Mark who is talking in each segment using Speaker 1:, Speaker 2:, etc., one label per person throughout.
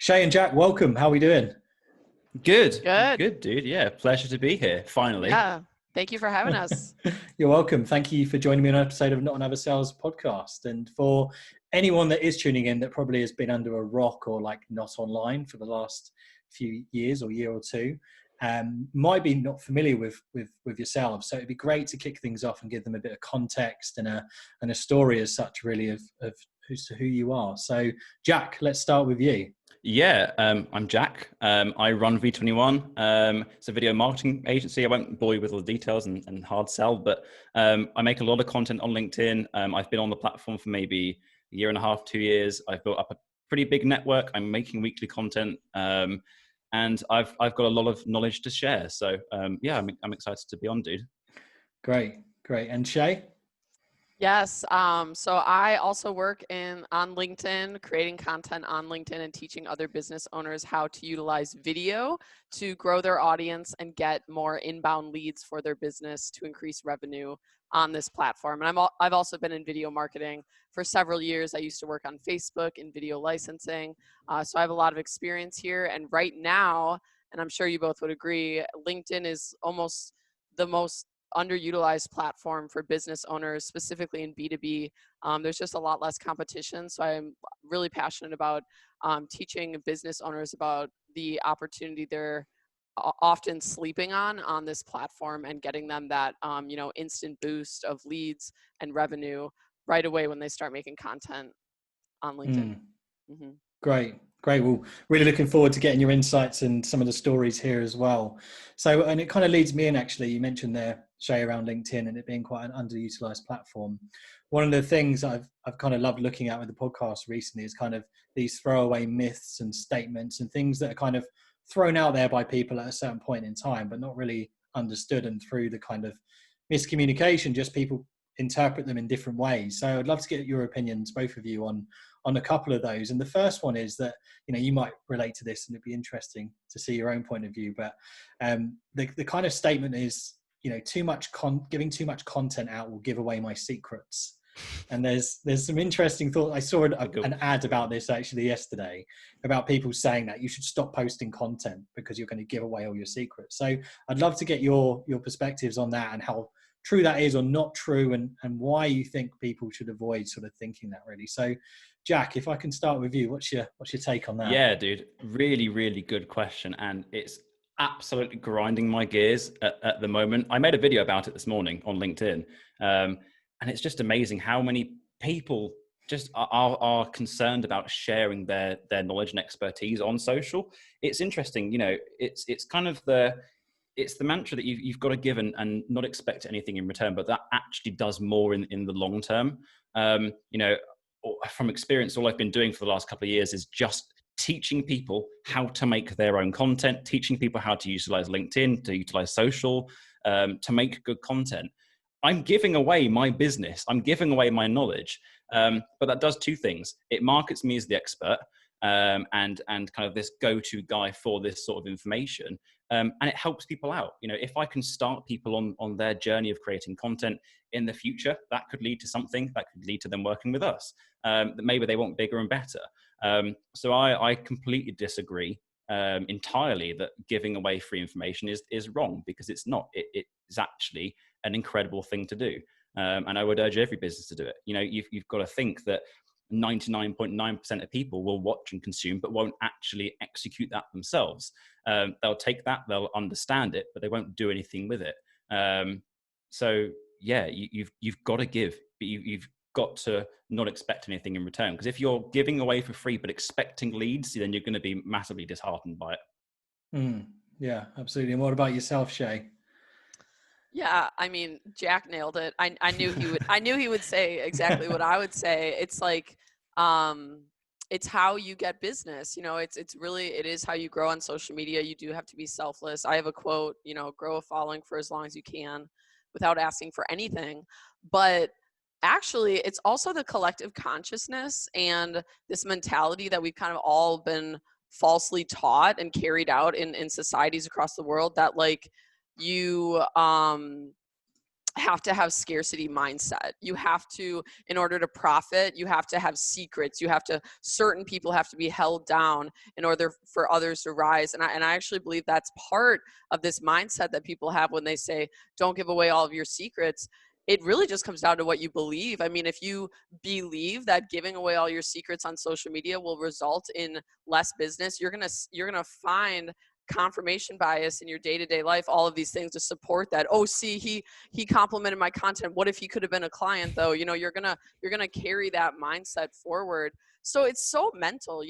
Speaker 1: Shay and Jack, welcome. How are we doing?
Speaker 2: Good,
Speaker 3: Good.
Speaker 2: good, dude. Yeah, pleasure to be here. Finally.
Speaker 3: Yeah. Thank you for having us.
Speaker 1: You're welcome. Thank you for joining me on an episode of Not Another Sales podcast. And for anyone that is tuning in that probably has been under a rock or like not online for the last few years or year or two, might be not familiar with yourselves. So it'd be great to kick things off and give them a bit of context and a story as such, really, of who you are. So Jack, let's start with you.
Speaker 2: Yeah, I'm Jack. I run V21. It's a video marketing agency. I won't bore you with all the details and hard sell, but I make a lot of content on LinkedIn. I've been on the platform for maybe a year and a half, 2 years. I've built up a pretty big network. I'm making weekly content, and I've got a lot of knowledge to share. So yeah, I'm excited to be on, dude.
Speaker 1: Great. And Shay?
Speaker 3: Yes. So I also work on LinkedIn, creating content on LinkedIn and teaching other business owners how to utilize video to grow their audience and get more inbound leads for their business to increase revenue on this platform. And I've also been in video marketing for several years. I used to work on Facebook in video licensing. So I have a lot of experience here. And right now, and I'm sure you both would agree, LinkedIn is almost the most underutilized platform for business owners, specifically in B2B. There's just a lot less competition. So I'm really passionate about teaching business owners about the opportunity they're often sleeping on this platform and getting them that, instant boost of leads and revenue right away when they start making content on LinkedIn. Mm-hmm.
Speaker 1: Great. Well, really looking forward to getting your insights and some of the stories here as well. So, and it kind of leads me in, actually, you mentioned there, Shay, around LinkedIn and it being quite an underutilized platform. One of the things I've kind of loved looking at with the podcast recently is kind of these throwaway myths and statements and things that are kind of thrown out there by people at a certain point in time, but not really understood, and through the kind of miscommunication, just people interpret them in different ways. So I'd love to get your opinions, both of you, on a couple of those. And the first one is that, you might relate to this and it'd be interesting to see your own point of view, but the kind of statement is, giving too much content out will give away my secrets. And there's some interesting thought. I saw an ad about this actually yesterday, about people saying that you should stop posting content because you're going to give away all your secrets. So I'd love to get your perspectives on that and how true that is or not true, and why you think people should avoid sort of thinking that, really. So Jack, if I can start with you, what's your take on that?
Speaker 2: Yeah, dude, really, really good question. And it's absolutely grinding my gears at the moment. I made a video about it this morning on LinkedIn. And it's just amazing how many people just are concerned about sharing their knowledge and expertise on social. It's interesting, it's kind of it's the mantra that you've got to give and not expect anything in return, but that actually does more in the long term. From experience, all I've been doing for the last couple of years is just teaching people how to make their own content, teaching people how to utilize LinkedIn, to utilize social, to make good content. I'm giving away my business. I'm giving away my knowledge. But that does two things. It markets me as the expert, and kind of this go-to guy for this sort of information. And it helps people out. If I can start people on their journey of creating content in the future, that could lead to something that could lead to them working with us, that maybe they want bigger and better. So I completely disagree entirely that giving away free information is wrong, because it's not. It is actually an incredible thing to do. And I would urge every business to do it. You've got to think that 99.9% of people will watch and consume, but won't actually execute that themselves. They'll take that, they'll understand it, but they won't do anything with it. So yeah, you've got to give, but you've got to not expect anything in return. Because if you're giving away for free, but expecting leads, then you're going to be massively disheartened by it.
Speaker 1: Yeah, absolutely. And what about yourself, Shay?
Speaker 3: Yeah, I mean, Jack nailed it. I knew he would. I knew he would say exactly what I would say. It's like, it's how you get business. It is how you grow on social media. You do have to be selfless. I have a quote, grow a following for as long as you can, without asking for anything. But actually, it's also the collective consciousness and this mentality that we've kind of all been falsely taught and carried out in societies across the world, that like, you have to have scarcity mindset. You have to, in order to profit, you have to have secrets. Certain people have to be held down in order for others to rise. And I actually believe that's part of this mindset that people have when they say, don't give away all of your secrets. It really just comes down to what you believe. I mean, if you believe that giving away all your secrets on social media will result in less business, you're gonna find confirmation bias in your day-to-day life, all of these things to support that. Oh, see, he complimented my content. What if he could have been a client though? You're gonna carry that mindset forward. So it's so mental.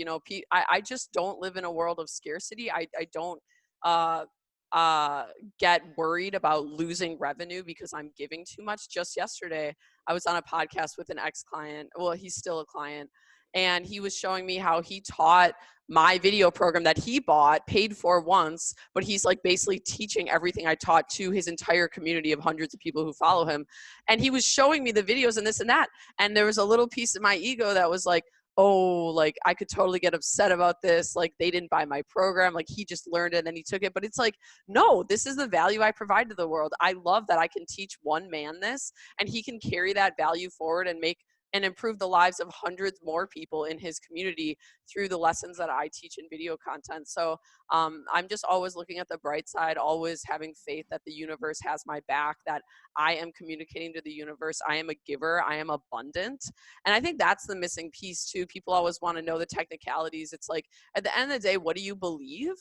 Speaker 3: I just don't live in a world of scarcity. I don't uh uh get worried about losing revenue because I'm giving too much. Just yesterday I was on a podcast with an ex-client. Well, he's still a client, and he was showing me how he taught my video program that he bought, paid for once, but he's like basically teaching everything I taught to his entire community of hundreds of people who follow him. And he was showing me the videos and this and that. And there was a little piece of my ego that was like, oh, like I could totally get upset about this. Like they didn't buy my program. Like he just learned it and then he took it. But it's like, no, this is the value I provide to the world. I love that I can teach one man this and he can carry that value forward and make and improve the lives of hundreds more people in his community through the lessons that I teach in video content. So I'm just always looking at the bright side, always having faith that the universe has my back, that I am communicating to the universe. I am a giver. I am abundant. And I think that's the missing piece too. People always want to know the technicalities. It's like, at the end of the day, what do you believe?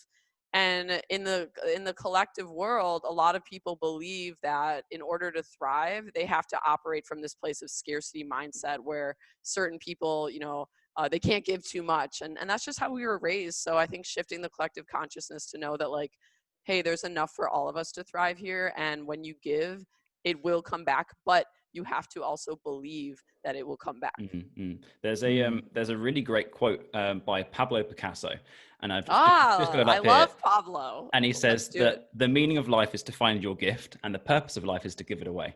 Speaker 3: And in the collective world, a lot of people believe that in order to thrive, they have to operate from this place of scarcity mindset where certain people, they can't give too much. And that's just how we were raised. So I think shifting the collective consciousness to know that like, hey, there's enough for all of us to thrive here. And when you give, it will come back. But you have to also believe that it will come back.
Speaker 2: Mm-hmm. There's a really great quote by Pablo Picasso, and I've just got it up
Speaker 3: I
Speaker 2: here.
Speaker 3: love Pablo.
Speaker 2: And he says that the meaning of life is to find your gift, and the purpose of life is to give it away.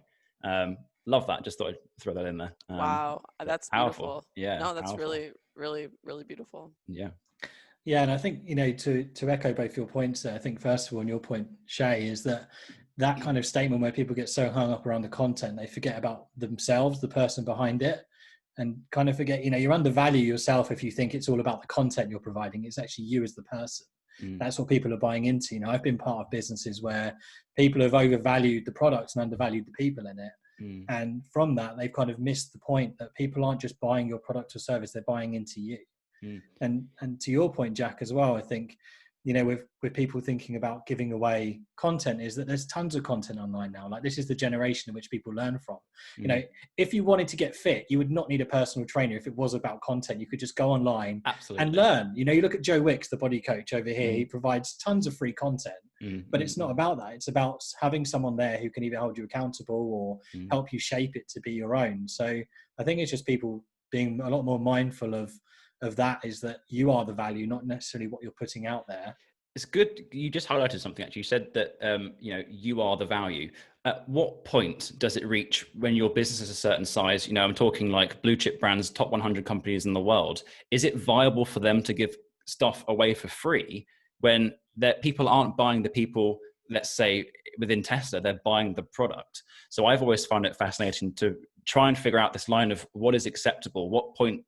Speaker 2: Love that. Just thought I'd throw that in there.
Speaker 3: Wow, that's
Speaker 2: powerful.
Speaker 3: Beautiful.
Speaker 2: Yeah,
Speaker 3: no, that's
Speaker 2: powerful.
Speaker 3: really, really, really beautiful.
Speaker 1: Yeah, and I think to echo both your points there. I think first of all, on your point, Shay, is that kind of statement where people get so hung up around the content, they forget about themselves, the person behind it, and kind of forget, you undervalue yourself if you think it's all about the content you're providing. It's actually you as the person. That's what people are buying into. I've been part of businesses where people have overvalued the products and undervalued the people in it. And from that, they've kind of missed the point that people aren't just buying your product or service, they're buying into you. And to your point, Jack, as well, I think, with people thinking about giving away content, is that there's tons of content online now. Like, this is the generation in which people learn from. If you wanted to get fit, you would not need a personal trainer. If it was about content, you could just go online and learn. You look at Joe Wicks, the body coach over here, he provides tons of free content, but it's not about that. It's about having someone there who can either hold you accountable or help you shape it to be your own. So I think it's just people being a lot more mindful of that, is that you are the value, not necessarily what you're putting out there.
Speaker 2: It's good. You just highlighted something, actually. You said that, you are the value. At what point does it reach when your business is a certain size? I'm talking like blue chip brands, top 100 companies in the world. Is it viable for them to give stuff away for free when people aren't buying the people, let's say within Tesla, they're buying the product? So I've always found it fascinating to try and figure out this line of what is acceptable. What point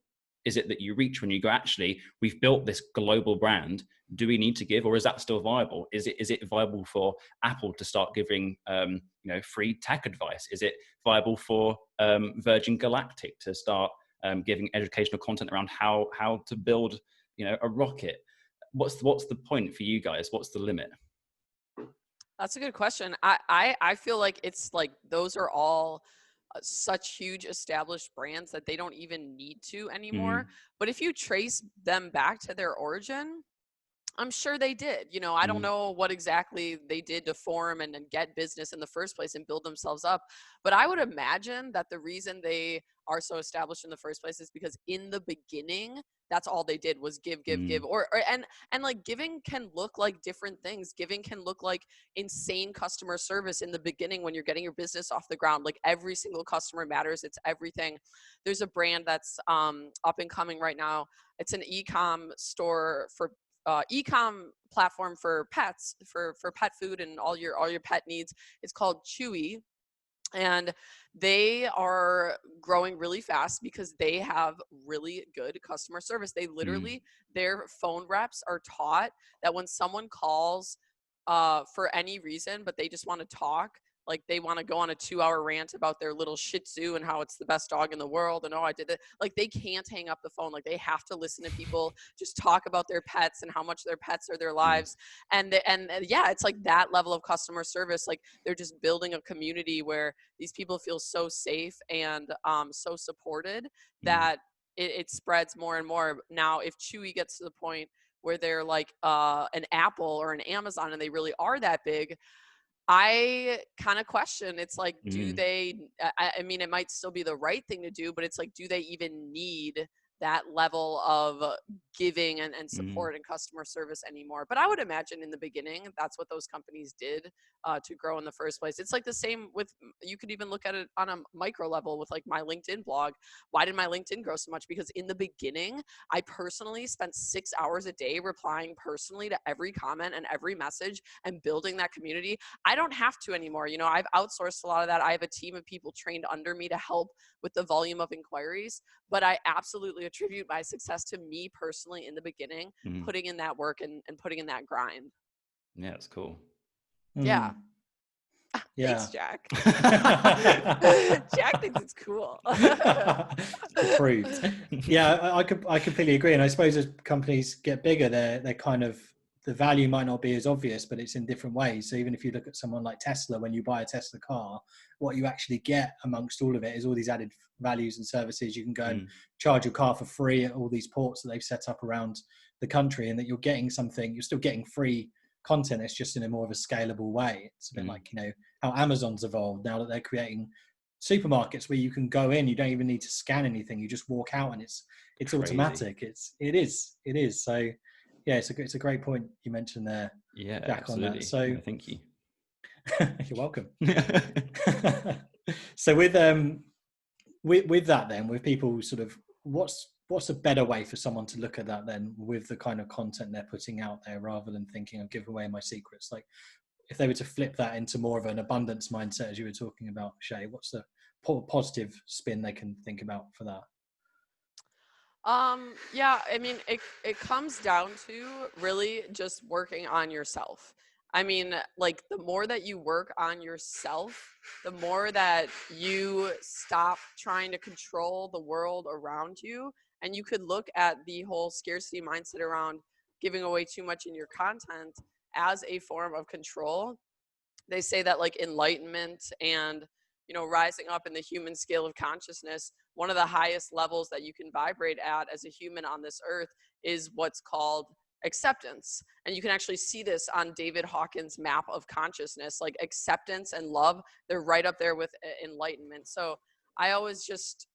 Speaker 2: is it that you reach when you go, actually, we've built this global brand, do we need to give, or is that still viable? Is it viable for Apple to start giving free tech advice? Is it viable for Virgin Galactic to start giving educational content around how to build a rocket? What's the point for you guys? What's the limit?
Speaker 3: That's a good question. I feel like it's like those are all such huge established brands that they don't even need to anymore. But if you trace them back to their origin, I'm sure they did. I don't know what exactly they did to form and get business in the first place and build themselves up. But I would imagine that the reason they are so established in the first place is because in the beginning, that's all they did was give, and like giving can look like different things. Giving can look like insane customer service in the beginning when you're getting your business off the ground. Like every single customer matters. It's everything. There's a brand that's up and coming right now. It's an e-com store for e-com platform for pets, for pet food and all your pet needs. It's called Chewy. And they are growing really fast because they have really good customer service. They literally, their phone reps are taught that when someone calls for any reason, but they just want to talk, like they want to go on a 2-hour rant about their little Shih Tzu and how it's the best dog in the world, and oh, I did it. Like they can't hang up the phone. Like they have to listen to people just talk about their pets and how much their pets are their lives. And yeah, it's like that level of customer service. Like they're just building a community where these people feel so safe and so supported that it spreads more and more. Now, if Chewy gets to the point where they're like an Apple or an Amazon and they really are that big, I kind of question. It's like, do they, I mean, it might still be the right thing to do, but it's like, do they even need that level of giving and support and customer service anymore? But I would imagine in the beginning, that's what those companies did to grow in the first place. It's like the same with, you could even look at it on a micro level with like my LinkedIn blog. Why did my LinkedIn grow so much? Because in the beginning, I personally spent 6 hours a day replying personally to every comment and every message and building that community. I don't have to anymore. You know, I've outsourced a lot of that. I have a team of people trained under me to help with the volume of inquiries, but I absolutely attribute my success to me personally in the beginning, putting in that work and putting in that grind.
Speaker 2: Yeah, it's cool.
Speaker 3: Yeah.
Speaker 1: Yeah.
Speaker 3: Thanks, Jack. Jack thinks it's cool.
Speaker 1: Approved. Yeah, I completely agree. And I suppose as companies get bigger, they're kind of, the value might not be as obvious, but it's in different ways. So even if you look at someone like Tesla, when you buy a Tesla car, what you actually get amongst all of it is all these added values and services. You can go and charge your car for free at all these ports that they've set up around the country, and that you're getting something, you're still getting free content. It's just in a more of a scalable way. It's a bit like, you know, how Amazon's evolved now that they're creating supermarkets where you can go in, you don't even need to scan anything, you just walk out and it's
Speaker 2: Crazy.
Speaker 1: automatic. It is. So yeah, it's a great point you mentioned there,
Speaker 2: yeah,
Speaker 1: Jack,
Speaker 2: absolutely.
Speaker 1: on that. So
Speaker 2: yeah, thank you.
Speaker 1: You're welcome. So with that then, with people sort of, what's a better way for someone to look at that then, with the kind of content they're putting out there, rather than thinking I'll give away my secrets? Like if they were to flip that into more of an abundance mindset, as you were talking about, Shay, what's the positive spin they can think about for that?
Speaker 3: Yeah, I mean, it comes down to really just working on yourself. I mean, like the more that you work on yourself, the more that you stop trying to control the world around you. And you could look at the whole scarcity mindset around giving away too much in your content as a form of control. They say that like enlightenment and, you know, rising up in the human scale of consciousness, one of the highest levels that you can vibrate at as a human on this earth is what's called acceptance. And you can actually see this on David Hawkins' map of consciousness. Like acceptance and love, they're right up there with enlightenment. So I always just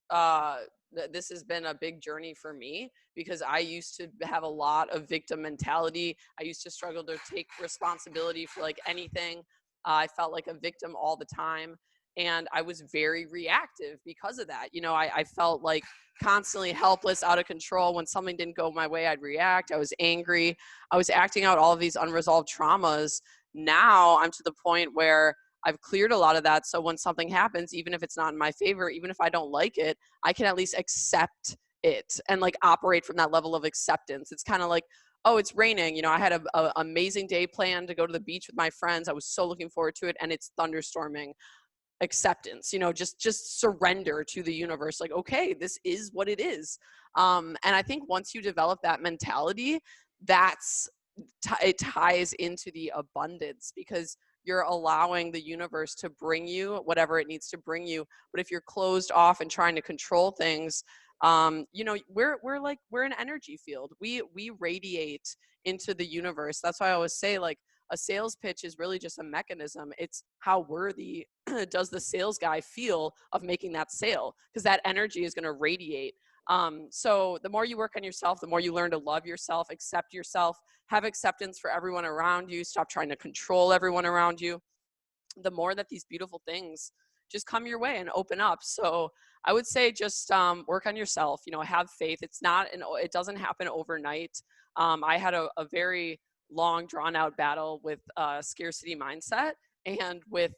Speaker 3: this has been a big journey for me, because I used to have a lot of victim mentality. I used to struggle to take responsibility for like anything. I felt like a victim all the time. And I was very reactive because of that. You know, I felt like constantly helpless, out of control. When something didn't go my way, I'd react. I was angry. I was acting out all of these unresolved traumas. Now I'm to the point where I've cleared a lot of that. So when something happens, even if it's not in my favor, even if I don't like it, I can at least accept it and like operate from that level of acceptance. It's kind of like, oh, it's raining. You know, I had a amazing day planned to go to the beach with my friends. I was so looking forward to it, and it's thunderstorming. Acceptance, you know, just surrender to the universe. Like, okay, this is what it is. And I think once you develop that mentality, it ties into the abundance, because you're allowing the universe to bring you whatever it needs to bring you. But if you're closed off and trying to control things, you know, we're an energy field. We radiate into the universe. That's why I always say, like, a sales pitch is really just a mechanism. It's how worthy does the sales guy feel of making that sale, because that energy is going to radiate. So the more you work on yourself, the more you learn to love yourself, accept yourself, have acceptance for everyone around you, stop trying to control everyone around you, the more that these beautiful things just come your way and open up. So I would say just work on yourself, you know, have faith. It doesn't happen overnight. I had a very long drawn out battle with scarcity mindset and with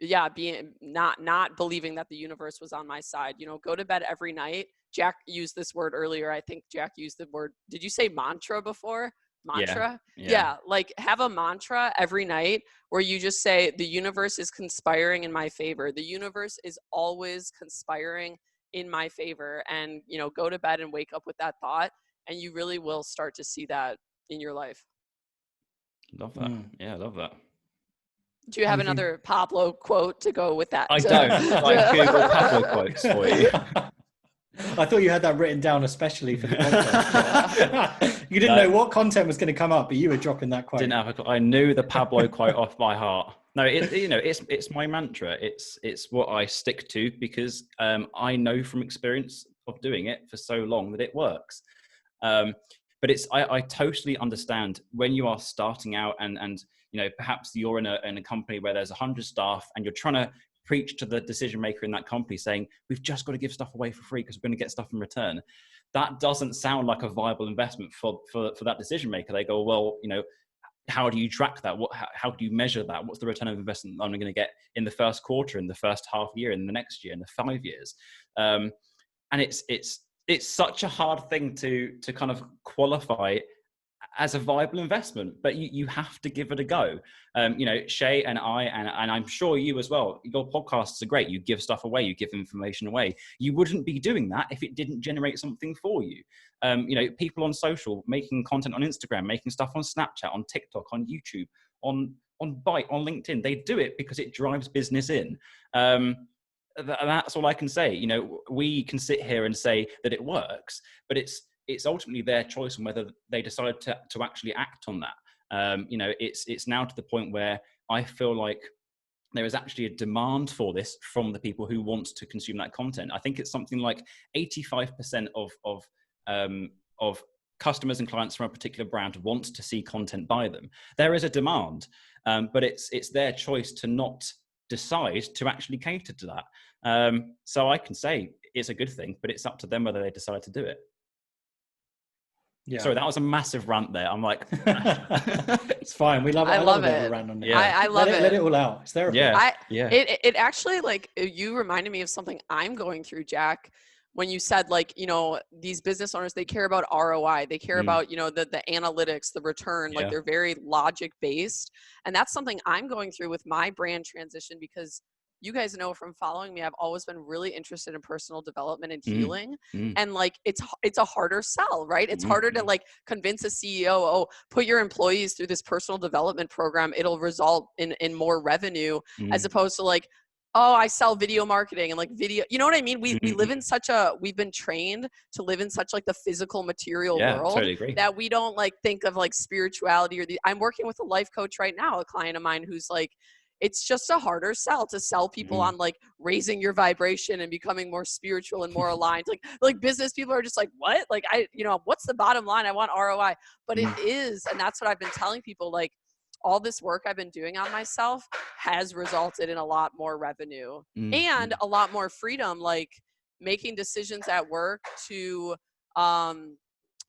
Speaker 3: yeah, being not believing that the universe was on my side. You know, go to bed every night. Jack used this word earlier. I think Jack used the word, did you say mantra before? Mantra? Yeah, like have a mantra every night where you just say, the universe is conspiring in my favor. The universe is always conspiring in my favor. And, you know, go to bed and wake up with that thought, and you really will start to see that in your life.
Speaker 2: Love that. Yeah, I love that.
Speaker 3: Do you have another Pablo quote to go with that?
Speaker 2: I don't. I Google Pablo quotes for you.
Speaker 1: I thought you had that written down especially for the podcast. You didn't know what content was going to come up, but you were dropping that quote.
Speaker 2: Didn't have I knew the Pablo quote off by heart. No, it's my mantra. It's what I stick to because I know from experience of doing it for so long that it works. But I totally understand when you are starting out and you know, perhaps you're in a company where there's 100 staff and you're trying to preach to the decision maker in that company saying, we've just got to give stuff away for free because we're going to get stuff in return. That doesn't sound like a viable investment for that decision maker. They go, well, you know, how do you track that? How do you measure that? What's the return of investment I'm going to get in the first quarter, in the first half year, in the next year, in the 5 years? And it's such a hard thing to kind of qualify as a viable investment, but you have to give it a go. You know, Shay and I, and I'm sure you as well, your podcasts are great. You give stuff away, you give information away. You wouldn't be doing that if it didn't generate something for you. You know, people on social, making content on Instagram, making stuff on Snapchat, on TikTok, on YouTube, on Byte, on LinkedIn, they do it because it drives business in. That's all I can say. You know, we can sit here and say that it works, but it's ultimately their choice on whether they decide to actually act on that. You know, it's now to the point where I feel like there is actually a demand for this from the people who want to consume that content. I think it's something like 85% of customers and clients from a particular brand want to see content by them. There is a demand, but it's their choice to not decide to actually cater to that. So I can say it's a good thing, but it's up to them whether they decide to do it. Yeah. Sorry, that was a massive rant there. I'm like,
Speaker 1: it's fine. We love it.
Speaker 3: I love it.
Speaker 1: A rant on it.
Speaker 3: Yeah. I love it.
Speaker 1: Let it all out. It's therapy.
Speaker 2: Yeah.
Speaker 3: It actually, like, you reminded me of something I'm going through, Jack, when you said, like, you know, these business owners, they care about ROI. They care about, you know, the analytics, the return, like they're very logic based. And that's something I'm going through with my brand transition, because you guys know from following me, I've always been really interested in personal development and healing. And like, it's a harder sell, right? It's harder to like convince a CEO, oh, put your employees through this personal development program. It'll result in more revenue, as opposed to like, oh, I sell video marketing and like video, you know what I mean? We live in we've been trained to live in such like the physical material world,
Speaker 2: totally agree,
Speaker 3: that we don't like think of like spirituality or I'm working with a life coach right now, a client of mine who's like, it's just a harder sell to sell people on like raising your vibration and becoming more spiritual and more aligned. Like business people are just like, what? Like, you know, what's the bottom line? I want ROI, but it is. And that's what I've been telling people. Like, all this work I've been doing on myself has resulted in a lot more revenue and a lot more freedom, like making decisions at work to,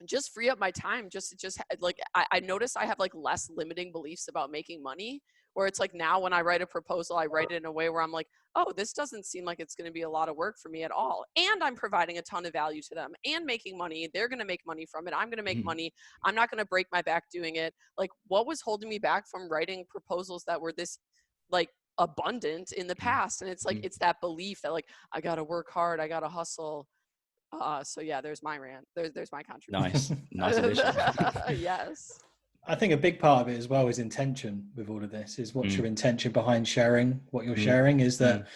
Speaker 3: just free up my time. Just like, I notice I have like less limiting beliefs about making money, where it's like now when I write a proposal, I write it in a way where I'm like, oh, this doesn't seem like it's going to be a lot of work for me at all. And I'm providing a ton of value to them and making money. They're going to make money from it. I'm going to make money. I'm not going to break my back doing it. Like, what was holding me back from writing proposals that were this like abundant in the past? And it's like, it's that belief that like, I got to work hard. I got to hustle. So yeah, there's my rant. There's my contribution.
Speaker 2: Nice addition.
Speaker 3: Yes.
Speaker 1: I think a big part of it as well is intention with all of this. Is what's your intention behind sharing what you're sharing? Is that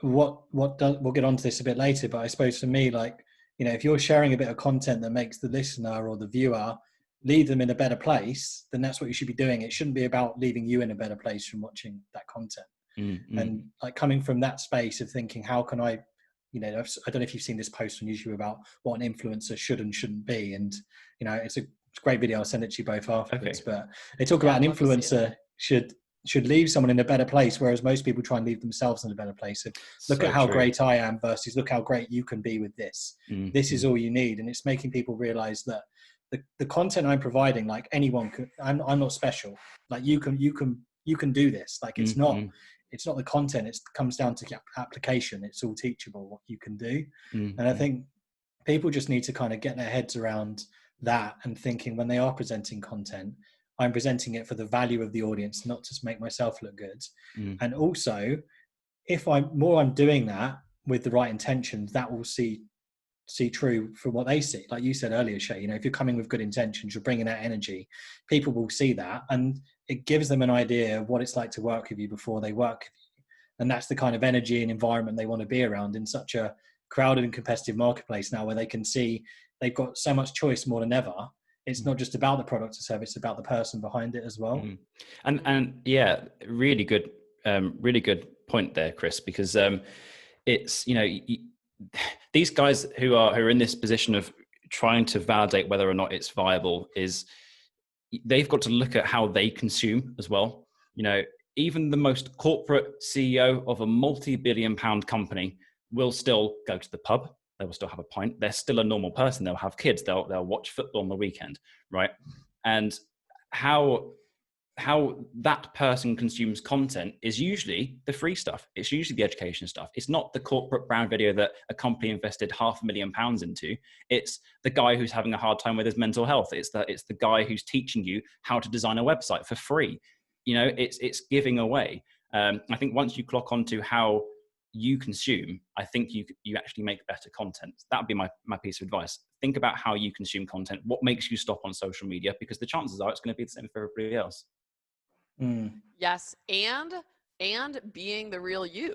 Speaker 1: we'll get onto this a bit later, but I suppose for me, like, you know, if you're sharing a bit of content that makes the listener or the viewer leave them in a better place, then that's what you should be doing. It shouldn't be about leaving you in a better place from watching that content. And like coming from that space of thinking, how can I, you know, I don't know if you've seen this post on YouTube about what an influencer should and shouldn't be. And, you know, it's a great video. I'll send it to you both afterwards. Okay. But they talk about an influencer should leave someone in a better place, whereas most people try and leave themselves in a better place. So look at how great I am versus look how great you can be with this. This is all you need. And it's making people realize that the content I'm providing, like anyone could, I'm not special. Like you can do this. Like it's it's not the content, it comes down to application. It's all teachable, what you can do. And I think people just need to kind of get their heads around that and thinking when they are presenting content, I'm presenting it for the value of the audience, not just make myself look good. And also, if I'm doing that with the right intentions, that will see true from what they see. Like you said earlier, Shay, if you're coming with good intentions, you're bringing that energy, people will see that, and it gives them an idea of what it's like to work with you before they work with you. And that's the kind of energy and environment they want to be around in such a crowded and competitive marketplace now, where they can see they've got so much choice more than ever. It's not just about the product or service, it's about the person behind it as well.
Speaker 2: And yeah, really good point there, Chris, because it's, these guys who are in this position of trying to validate whether or not it's viable, is they've got to look at how they consume as well. Even the most corporate CEO of a multi-billion pound company will still go to the pub. They will still have a pint. They're still a normal person. They'll have kids. They'll watch football on the weekend, right? And how that person consumes content is usually the free stuff. It's usually the education stuff. It's not the corporate brand video that a company invested £500,000 into. It's the guy who's having a hard time with his mental health. It's the guy who's teaching you how to design a website for free. It's giving away. I think once you clock onto how you consume, I think you actually make better content. That would be my piece of advice. Think about how you consume content. What makes you stop on social media? Because the chances are it's going to be the same for everybody else.
Speaker 3: Yes, and being the real you.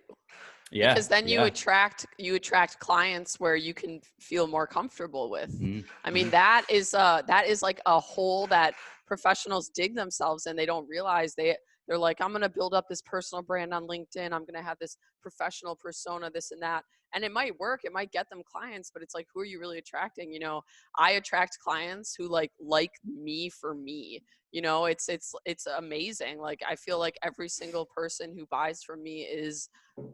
Speaker 2: Yeah,
Speaker 3: because then you attract clients where you can feel more comfortable with. I mean, that is like a hole that professionals dig themselves in. They don't realize they're like, I'm going to build up this personal brand on LinkedIn. I'm going to have this professional persona, this and that. And it might work. It might get them clients, but it's like, who are you really attracting? I attract clients who like me for me. It's amazing. Like, I feel like every single person who buys from me is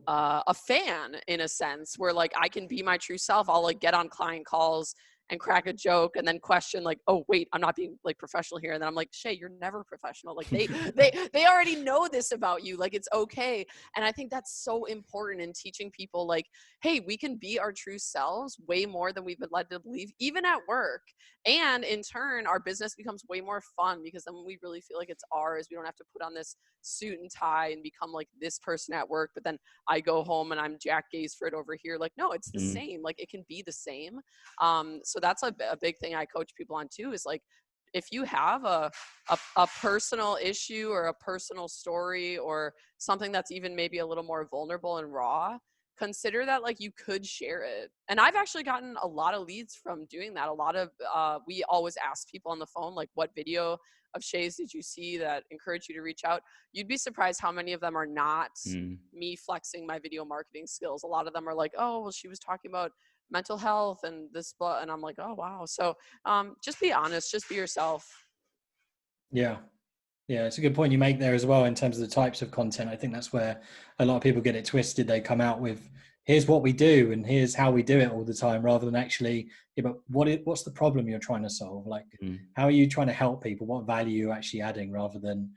Speaker 3: a fan, in a sense, where like I can be my true self. I'll like get on client calls and crack a joke and then question like, oh wait, I'm not being like professional here. And then I'm like, Shay, you're never professional. Like they already know this about you. Like, it's okay. And I think that's so important in teaching people like, hey, we can be our true selves way more than we've been led to believe, even at work. And in turn, our business becomes way more fun because then we really feel like it's ours. We don't have to put on this suit and tie and become like this person at work, but then I go home and I'm Jack Gaisford over here. Like, no, it's the same. Like, it can be the same. So that's a big thing I coach people on too, is like, if you have a personal issue or a personal story or something that's even maybe a little more vulnerable and raw, consider that like you could share it. And I've actually gotten a lot of leads from doing that. A lot of, we always ask people on the phone, like, what video of Shay's did you see that encouraged you to reach out? You'd be surprised how many of them are not me flexing my video marketing skills. A lot of them are like, oh, well, she was talking about mental health and this, blah. And I'm like, oh, wow. So just be honest, just be yourself.
Speaker 1: Yeah, it's a good point you make there as well in terms of the types of content. I think that's where a lot of people get it twisted. They come out with, here's what we do and here's how we do it all the time, rather than actually, but what's the problem you're trying to solve? Like, how are you trying to help people? What value are you actually adding, rather than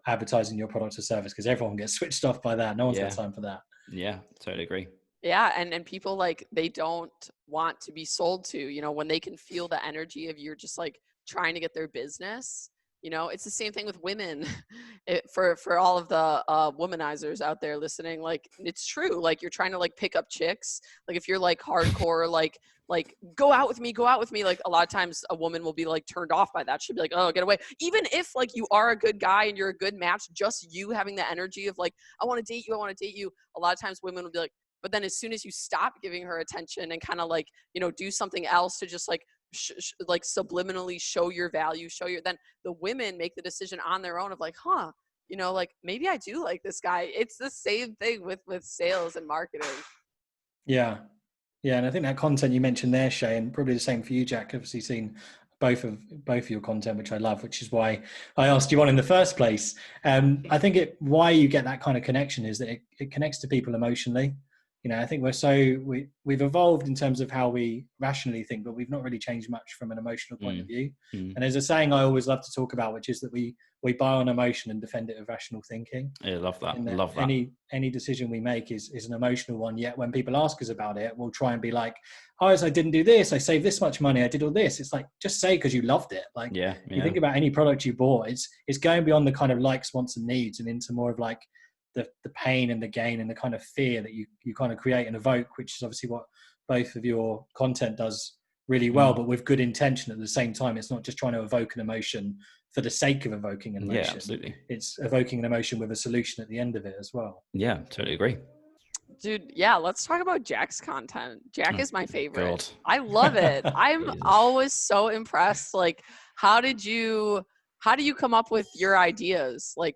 Speaker 1: advertising your product or service? Because everyone gets switched off by that. No one's got time for that.
Speaker 2: Yeah, totally agree.
Speaker 3: Yeah, and people, like, they don't want to be sold to, when they can feel the energy of you're just like trying to get their business. It's the same thing with women. For all of the womanizers out there listening, like, it's true. Like, you're trying to like pick up chicks. Like, if you're like hardcore, like go out with me. Like, a lot of times a woman will be like turned off by that. She'll be like, oh, get away. Even if like you are a good guy and you're a good match, just you having the energy of like, I want to date you. A lot of times women will be like, but then as soon as you stop giving her attention and kind of like, do something else to just like, like subliminally show your value, then the women make the decision on their own of like, like, maybe I do like this guy. It's the same thing with sales and marketing. Yeah.
Speaker 1: And I think that content you mentioned there, Shay, and probably the same for you, Jack, obviously seen both of your content, which I love, which is why I asked you on in the first place. I think why you get that kind of connection is that it connects to people emotionally. I think we've evolved in terms of how we rationally think, but we've not really changed much from an emotional point of view. And there's a saying I always love to talk about, which is that we buy on emotion and defend it with rational thinking.
Speaker 2: Yeah, love that.
Speaker 1: And that
Speaker 2: Love that.
Speaker 1: Any decision we make is an emotional one. Yet when people ask us about it, we'll try and be like, "Oh, I didn't do this. I saved this much money. I did all this." It's like, just say because you loved it. Like, you think about any product you bought, it's going beyond the kind of likes, wants, and needs, and into more of like the pain and the gain and the kind of fear that you kind of create and evoke, which is obviously what both of your content does really well, but with good intention at the same time. It's not just trying to evoke an emotion for the sake of evoking an emotion.
Speaker 2: Yeah, absolutely.
Speaker 1: It's evoking an emotion with a solution at the end of it as well.
Speaker 2: Yeah, totally agree.
Speaker 3: Dude, yeah, let's talk about Jack's content. Jack is my favorite.
Speaker 2: God.
Speaker 3: I love it. I'm always so impressed. Like, how do you come up with your ideas? Like,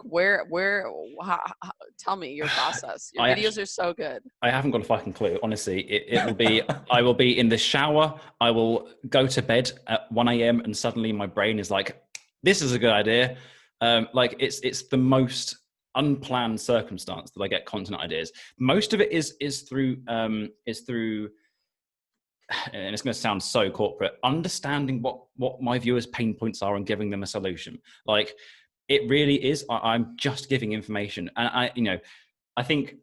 Speaker 3: tell me your process. Your videos are so good.
Speaker 2: I haven't got a fucking clue. Honestly, it will be, I will be in the shower. I will go to bed at 1 a.m. and suddenly my brain is like, this is a good idea. Like it's the most unplanned circumstance that I get content ideas. Most of it is through, and it's going to sound so corporate, understanding what my viewers' pain points are and giving them a solution. Like, it really is. I'm just giving information. And I think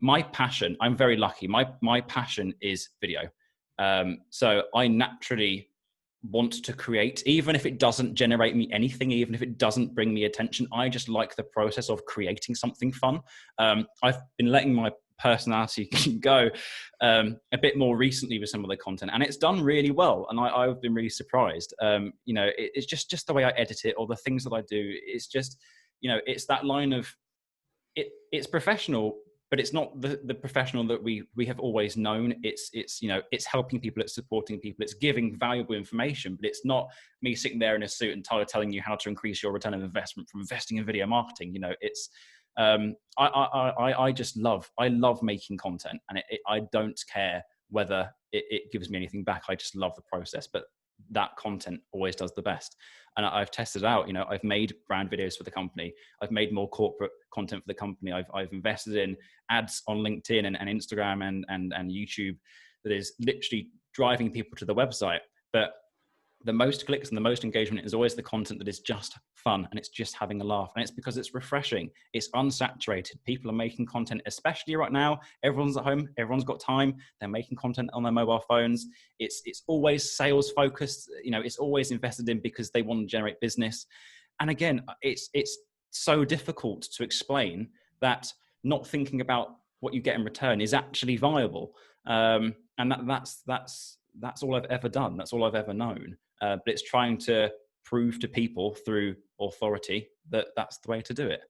Speaker 2: my passion, I'm very lucky. My passion is video. So I naturally want to create, even if it doesn't generate me anything, even if it doesn't bring me attention. I just like the process of creating something fun. I've been letting my personality go a bit more recently with some of the content, and it's done really well, and I've been really surprised. It's just the way I edit it, or the things that I do. It's just, it's that line of it's professional, but it's not the professional that we have always known. It's it's helping people, it's supporting people, it's giving valuable information, but it's not me sitting there in a suit and telling you how to increase your return on investment from investing in video marketing. It's I just love making content, and I don't care whether it gives me anything back. I just love the process, but that content always does the best. And I've tested it out. I've made brand videos for the company. I've made more corporate content for the company. I've invested in ads on LinkedIn and Instagram and YouTube that is literally driving people to the website. But the most clicks and the most engagement is always the content that is just fun, and it's just having a laugh, and it's because it's refreshing, it's unsaturated. People are making content, especially right now. Everyone's at home, everyone's got time, they're making content on their mobile phones. It's always sales focused, it's always invested in because they want to generate business. And again, it's so difficult to explain that not thinking about what you get in return is actually viable. And that's all I've ever done. That's all I've ever known. But it's trying to prove to people through authority that that's the way to do it.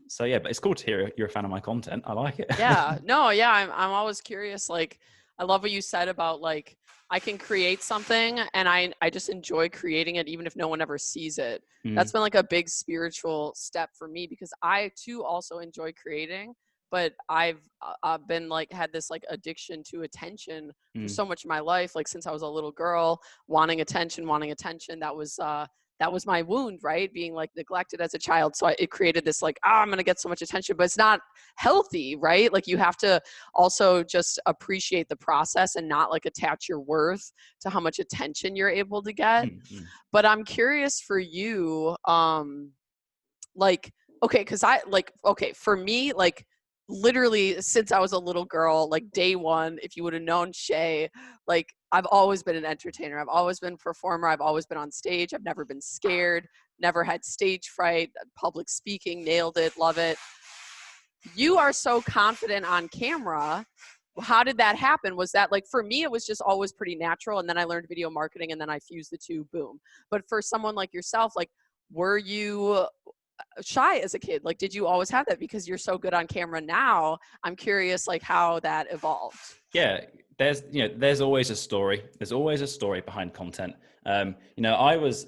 Speaker 2: So yeah, but it's cool to hear you're a fan of my content. I like it.
Speaker 3: Yeah, no, yeah, I'm always curious. Like, I love what you said about, like, I can create something and I just enjoy creating it even if no one ever sees it. That's been like a big spiritual step for me, because I too also enjoy creating, but I've been like, had this like addiction to attention for so much of my life. Like, since I was a little girl, wanting attention. That was my wound, right? Being like neglected as a child. So it created this like, I'm going to get so much attention, but it's not healthy, right? Like, you have to also just appreciate the process and not like attach your worth to how much attention you're able to get. But I'm curious for you, like, okay, cause for me, like, literally since I was a little girl, like day one, if you would have known Shay, like, I've always been an entertainer. I've always been a performer. I've always been on stage. I've never been scared, never had stage fright, public speaking, nailed it, love it. You are so confident on camera. How did that happen? Was that like, for me, it was just always pretty natural. And then I learned video marketing and then I fused the two, boom. But for someone like yourself, like, were you shy as a kid? Like, did you always have that? Because you're so good on camera now, I'm curious, like, how that evolved.
Speaker 2: Yeah, there's always a story. There's always a story behind content. I was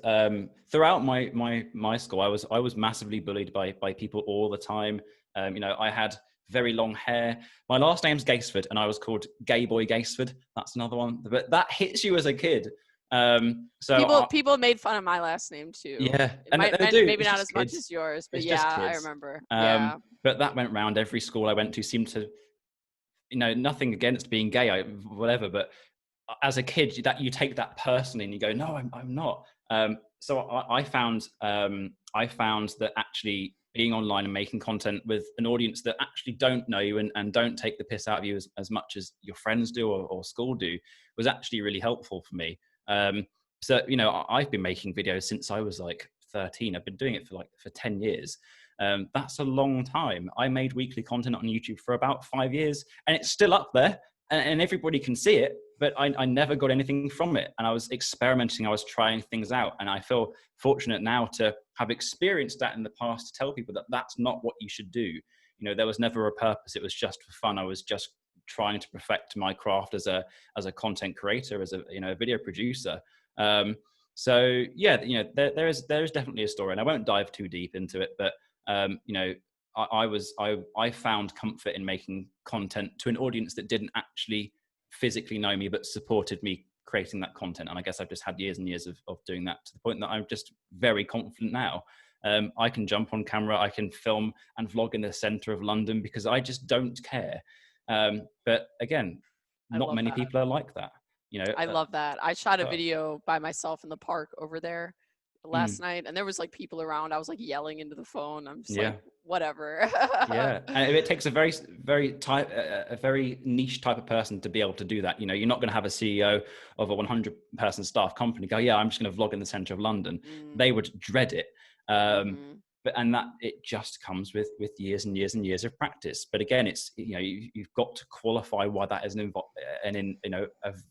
Speaker 2: throughout my school, I was massively bullied by people all the time. I had very long hair. My last name's Gaisford, and I was called Gay Boy Gaisford. That's another one. But that hits you as a kid. So
Speaker 3: people made fun of my last name too.
Speaker 2: Yeah,
Speaker 3: maybe not as much as yours, but yeah, I remember.
Speaker 2: But that went round. Every school I went to seemed to nothing against being gay, whatever, but as a kid, that you take that personally and you go, no, I'm not. So I found that actually being online and making content with an audience that actually don't know you and don't take the piss out of you as much as your friends do or school do was actually really helpful for me. So, I've been making videos since I was like 13. I've been doing it for 10 years. That's a long time. I made weekly content on YouTube for about 5 years, and it's still up there, and everybody can see it, but I never got anything from it. And I was experimenting, I was trying things out, and I feel fortunate now to have experienced that in the past to tell people that that's not what you should do. There was never a purpose. It was just for fun. I was just trying to perfect my craft as a content creator, as a video producer. So yeah, there is definitely a story, and I won't dive too deep into it, but I found comfort in making content to an audience that didn't actually physically know me, but supported me creating that content. And I guess I've just had years and years of doing that, to the point that I'm just very confident now. I can jump on camera, I can film and vlog in the center of London because I just don't care. But again, not many people are like that.
Speaker 3: I love that. I shot a video by myself in the park over there last night, and there was like people around. I was like yelling into the phone. I'm just like, whatever.
Speaker 2: Yeah, and it takes a very very niche type of person to be able to do that. You're not going to have a CEO of a 100-person staff company go, yeah, I'm just going to vlog in the center of London. They would dread it. But that it just comes with years and years and years of practice. But again, it's you've got to qualify why that is a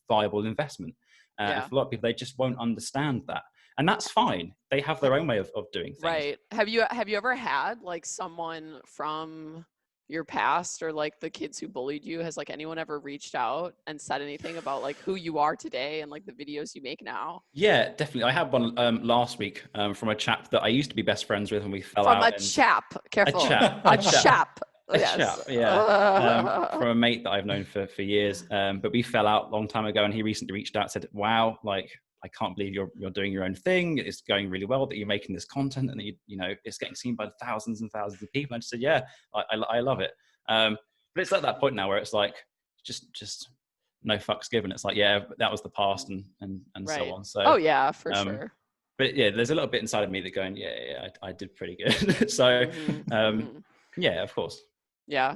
Speaker 2: viable investment. And for a lot of people, they just won't understand that. And that's fine. They have their own way of doing things.
Speaker 3: Right. Have you ever had like someone from your past, or like the kids who bullied you, has like anyone ever reached out and said anything about like who you are today and like the videos you make now?
Speaker 2: Yeah, definitely. I had one last week from a chap that I used to be best friends with, and we fell out.
Speaker 3: From a chap. Careful.
Speaker 2: A chap.
Speaker 3: A chap.
Speaker 2: A chap, yeah. From a mate that I've known for years. But we fell out a long time ago, and he recently reached out and said, wow, like, I can't believe you're doing your own thing. It's going really well that you're making this content, and it's getting seen by thousands and thousands of people. I just said, yeah, I love it. But it's at that point now where it's like, just no fucks given. It's like, yeah, that was the past and right. So on. So,
Speaker 3: oh yeah, for sure.
Speaker 2: But yeah, there's a little bit inside of me that going, yeah, I did pretty good. So, yeah, of course.
Speaker 3: Yeah.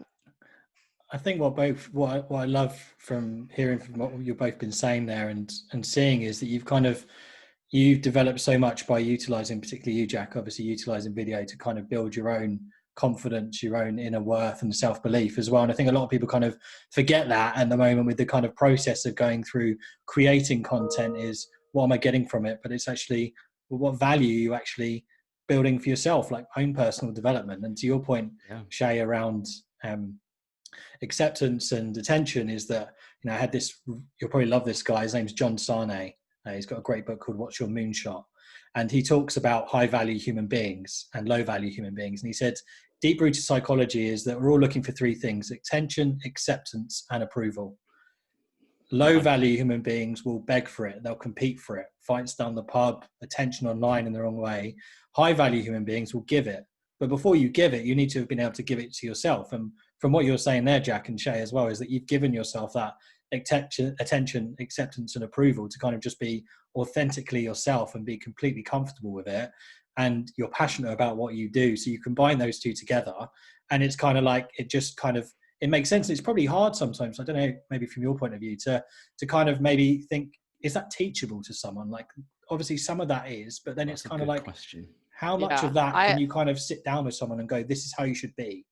Speaker 1: I think what I love from hearing from what you've both been saying there and seeing is that you've developed so much by utilizing, particularly you, Jack, obviously utilizing video to kind of build your own confidence, your own inner worth and self-belief as well. And I think a lot of people kind of forget that at the moment with the kind of process of going through creating content is, what am I getting from it? But it's actually, what value are you actually building for yourself, like own personal development. And to your point, Shay, around acceptance and attention, is that I had this, you'll probably love this guy, his name's John Sarney. He's got a great book called What's Your Moonshot, and he talks about high value human beings and low value human beings. And he said deep rooted psychology is that we're all looking for three things: attention, acceptance and approval. Low value human beings will beg for it, they'll compete for it, fights down the pub, attention online in the wrong way. High value human beings will give it, but before you give it, you need to have been able to give it to yourself. And from what you're saying there, Jack and Shay, as well, is that you've given yourself that attention, acceptance and approval to kind of just be authentically yourself and be completely comfortable with it. And you're passionate about what you do. So you combine those two together, and it's kind of like, it makes sense. It's probably hard sometimes, I don't know, maybe from your point of view, to kind of maybe think, is that teachable to someone? Like, obviously some of that is, but then it's kind of like, how much of that can you kind of sit down with someone and go, this is how you should be?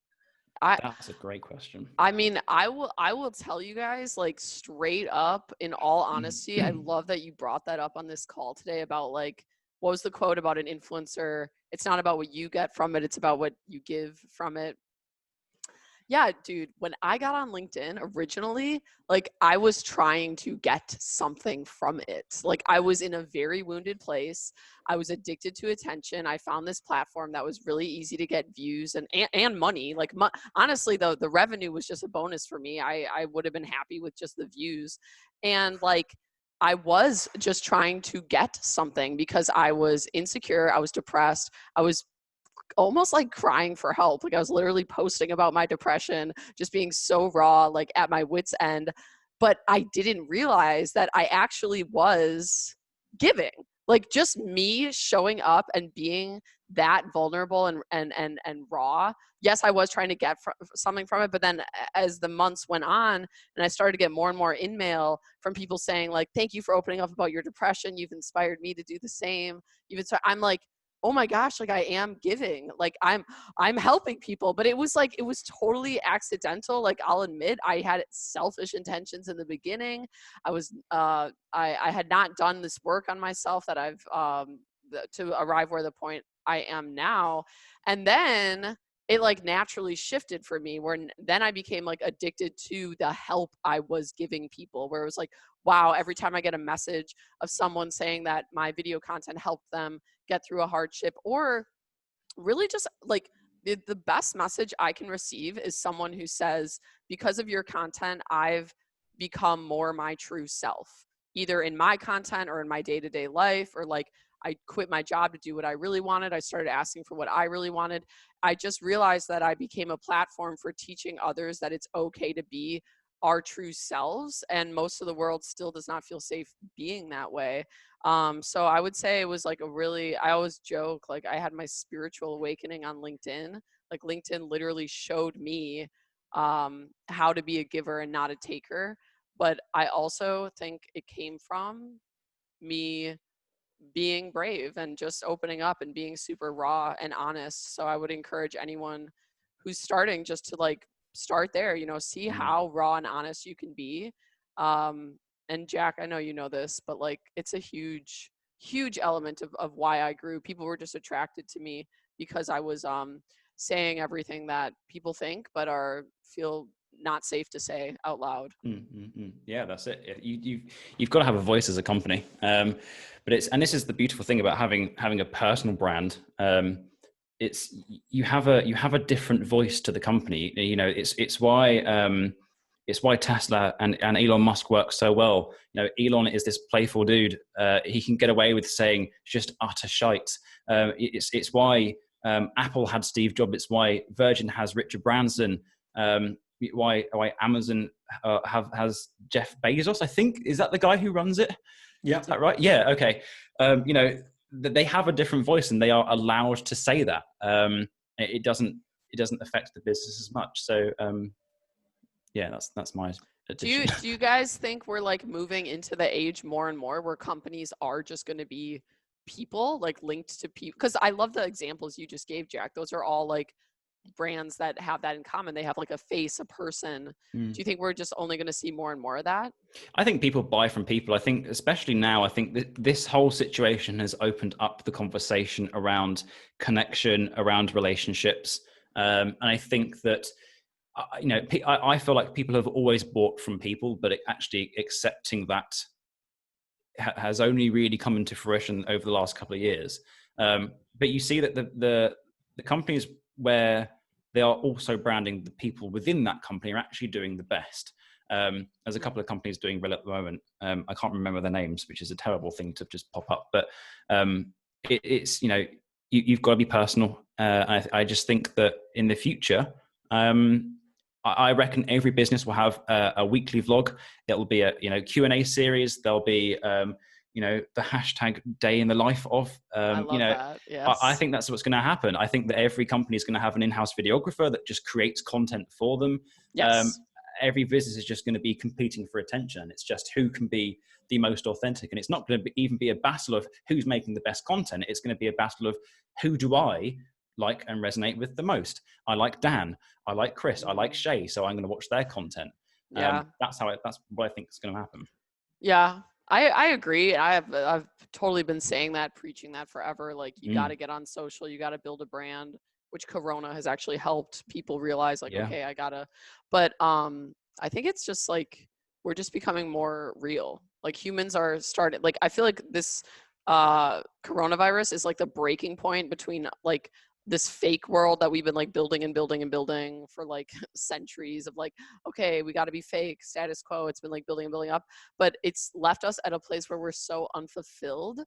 Speaker 2: That's a great question.
Speaker 3: I mean, I will tell you guys, like, straight up, in all honesty, I love that you brought that up on this call today about, like, what was the quote about an influencer? It's not about what you get from it, it's about what you give from it. Yeah, dude, when I got on LinkedIn originally, like, I was trying to get something from it. Like, I was in a very wounded place. I was addicted to attention. I found this platform that was really easy to get views and money. Like, honestly, though, the revenue was just a bonus for me. I would have been happy with just the views. And, like, I was just trying to get something because I was insecure. I was depressed. I was almost like crying for help. Like I was literally posting about my depression, just being so raw, like at my wit's end. But I didn't realize that I actually was giving. Like just me showing up and being that vulnerable and raw. Yes, I was trying to get something from it, but then as the months went on and I started to get more and more in mail from people saying like, thank you for opening up about your depression. You've inspired me to do the same. I'm like, oh my gosh, like I am giving, like I'm helping people. But it was totally accidental. Like I'll admit I had selfish intentions in the beginning. I was I had not done this work on myself that I've to arrive where the point I am now. And then it like naturally shifted for me where then I became like addicted to the help I was giving people, where it was like, wow, every time I get a message of someone saying that my video content helped them get through a hardship, or really just like the best message I can receive is someone who says, because of your content, I've become more my true self, either in my content or in my day-to-day life, or like I quit my job to do what I really wanted. I started asking for what I really wanted. I just realized that I became a platform for teaching others that it's okay to be our true selves. And most of the world still does not feel safe being that way. So I would say it was like I always joke, like I had my spiritual awakening on LinkedIn. Like LinkedIn literally showed me how to be a giver and not a taker. But I also think it came from me being brave and just opening up and being super raw and honest. So I would encourage anyone who's starting just to like start there, see how raw and honest you can be. And Jack, I know you know this, but like it's a huge, huge element of why I grew. People were just attracted to me because I was saying everything that people think but feel not safe to say out loud.
Speaker 2: Yeah, that's it. You've got to have a voice as a company, but this is the beautiful thing about having a personal brand. It's you have a different voice to the company. It's why Tesla and Elon Musk work so well. Elon is this playful dude. He can get away with saying just utter shite. It's why Apple had Steve Jobs. It's why Virgin has Richard Branson. Why Amazon has Jeff Bezos, I think. Is that the guy who runs it?
Speaker 1: Yeah.
Speaker 2: Is that right? Yeah. Okay. They have a different voice and they are allowed to say that. It doesn't affect the business as much. So yeah, that's my addition.
Speaker 3: Do you guys think we're like moving into the age more and more where companies are just going to be people, like linked to people? Because I love the examples you just gave, Jack. Those are all like brands that have that in common. They have like a face, a person. Do you think we're just only going to see more and more of that?
Speaker 2: I think people buy from people. I think especially now, I think that this whole situation has opened up the conversation around connection, around relationships. And I think that, I feel like people have always bought from people, but actually accepting that has only really come into fruition over the last couple of years. But you see that the companies where they are also branding the people within that company are actually doing the best. There's a couple of companies doing well at the moment. I can't remember their names, which is a terrible thing to just pop up. But it's you've got to be personal. I just think that in the future, I reckon every business will have a weekly vlog. It'll be a Q&A series. There'll be the hashtag day in the life of,
Speaker 3: I love that. Yes.
Speaker 2: I think that's what's going to happen. I think that every company is going to have an in-house videographer that just creates content for them.
Speaker 3: Yes.
Speaker 2: Every business is just going to be competing for attention. It's just who can be the most authentic. And it's not going to even be a battle of who's making the best content. It's going to be a battle of who do I like and resonate with the most. I like Dan. I like Chris. I like Shay. So I'm going to watch their content.
Speaker 3: Yeah.
Speaker 2: That's what I think is going to happen.
Speaker 3: Yeah. I agree. I've totally been saying that, preaching that forever. Like you got to get on social, you got to build a brand, which Corona has actually helped people realize like, okay, I gotta, but I think it's just like, we're just becoming more real. Like humans are starting, like, I feel like this coronavirus is like the breaking point between like this fake world that we've been like building and building and building for like centuries of like, okay, we got to be fake, status quo. It's been like building and building up, but it's left us at a place where we're so unfulfilled,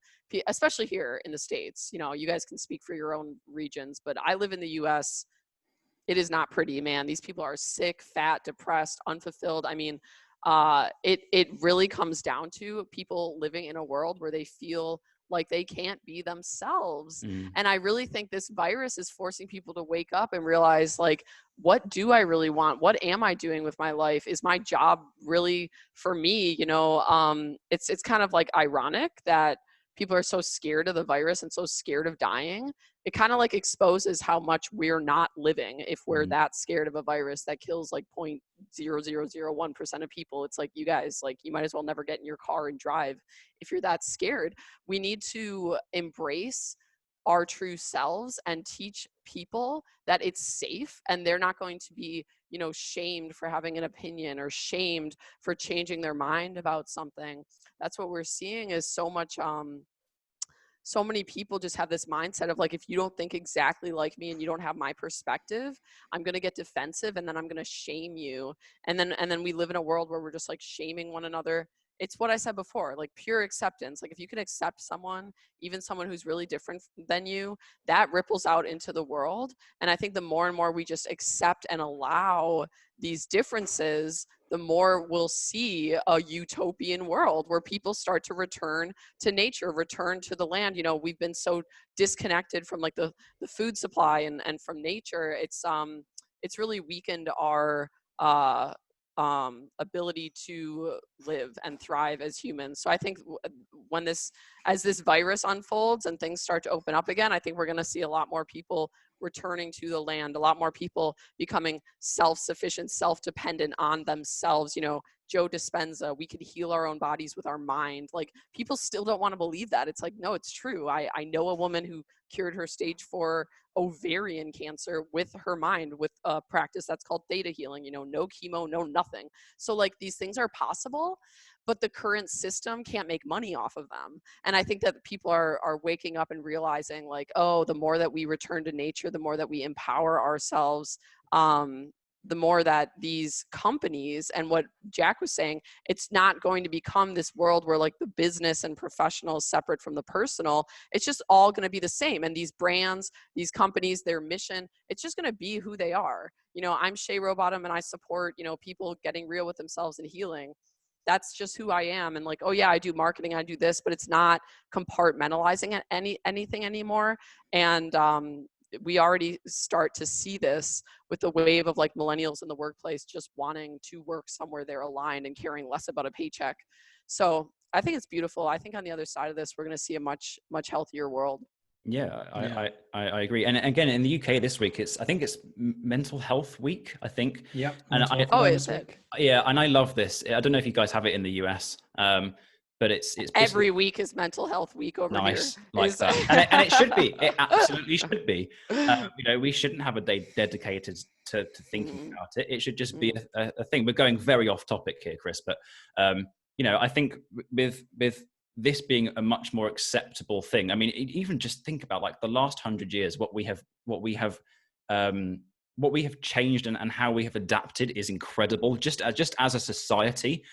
Speaker 3: especially here in the States. You know, you guys can speak for your own regions, but I live in the US. It is not pretty, man. These people are sick, fat, depressed, unfulfilled. I mean, it really comes down to people living in a world where they feel like they can't be themselves. And I really think this virus is forcing people to wake up and realize, like, what do I really want? What am I doing with my life? Is my job really for me? You know, it's kind of like ironic that people are so scared of the virus and so scared of dying. It kind of like exposes how much we're not living if we're that scared of a virus that kills like 0.0001% of people. It's like, you guys, like, you might as well never get in your car and drive if you're that scared. We need to embrace our true selves and teach people that it's safe and they're not going to be, you know, shamed for having an opinion or shamed for changing their mind about something. That's what we're seeing is so much, so many people just have this mindset of like, if you don't think exactly like me and you don't have my perspective, I'm going to get defensive and then I'm going to shame you. And then we live in a world where we're just like shaming one another. It's what I said before, like pure acceptance. Like if you can accept someone, even someone who's really different than you, that ripples out into the world. And I think the more and more we just accept and allow these differences, the more we'll see a utopian world where people start to return to nature, return to the land. You know, we've been so disconnected from like the food supply and from nature. It's really weakened our ability to live and thrive as humans. So I think when as this virus unfolds and things start to open up again, I think we're going to see a lot more people returning to the land, a lot more people becoming self-sufficient, self-dependent on themselves. You know, Joe Dispenza, we could heal our own bodies with our mind. Like, people still don't want to believe that. It's like, no, it's true. I know a woman who cured her stage 4 ovarian cancer with her mind, with a practice that's called theta healing, you know, no chemo, no nothing. So like, these things are possible, but the current system can't make money off of them. And I think that people are waking up and realizing like, oh, the more that we return to nature, the more that we empower ourselves, the more that these companies, and what Jack was saying, it's not going to become this world where like the business and professional is separate from the personal. It's just all going to be the same. And these brands, these companies, their mission, it's just going to be who they are. You know, I'm Shay Rowbottom and I support, you know, people getting real with themselves and healing. That's just who I am. And like, oh yeah, I do marketing, I do this, but it's not compartmentalizing anything anymore. And we already start to see this with the wave of like millennials in the workplace just wanting to work somewhere they're aligned and caring less about a paycheck. So I think it's beautiful. I think on the other side of this, we're going to see a much healthier world.
Speaker 2: Yeah, I agree. And again, in the UK this week, I think it's Mental Health Week, I think.
Speaker 1: Yep.
Speaker 2: And
Speaker 3: is it?
Speaker 2: Yeah, and I love this. I don't know if you guys have it in the US, but it's
Speaker 3: every week is Mental Health Week over
Speaker 2: nice,
Speaker 3: here.
Speaker 2: Like that. And it should be. It absolutely should be. You know, we shouldn't have a day dedicated to thinking about it. It should just be a thing. We're going very off topic here, Chris, but you know, I think with this being a much more acceptable thing. I mean, even just think about like the last 100 years, what we have changed and how we have adapted is incredible. Just as a society,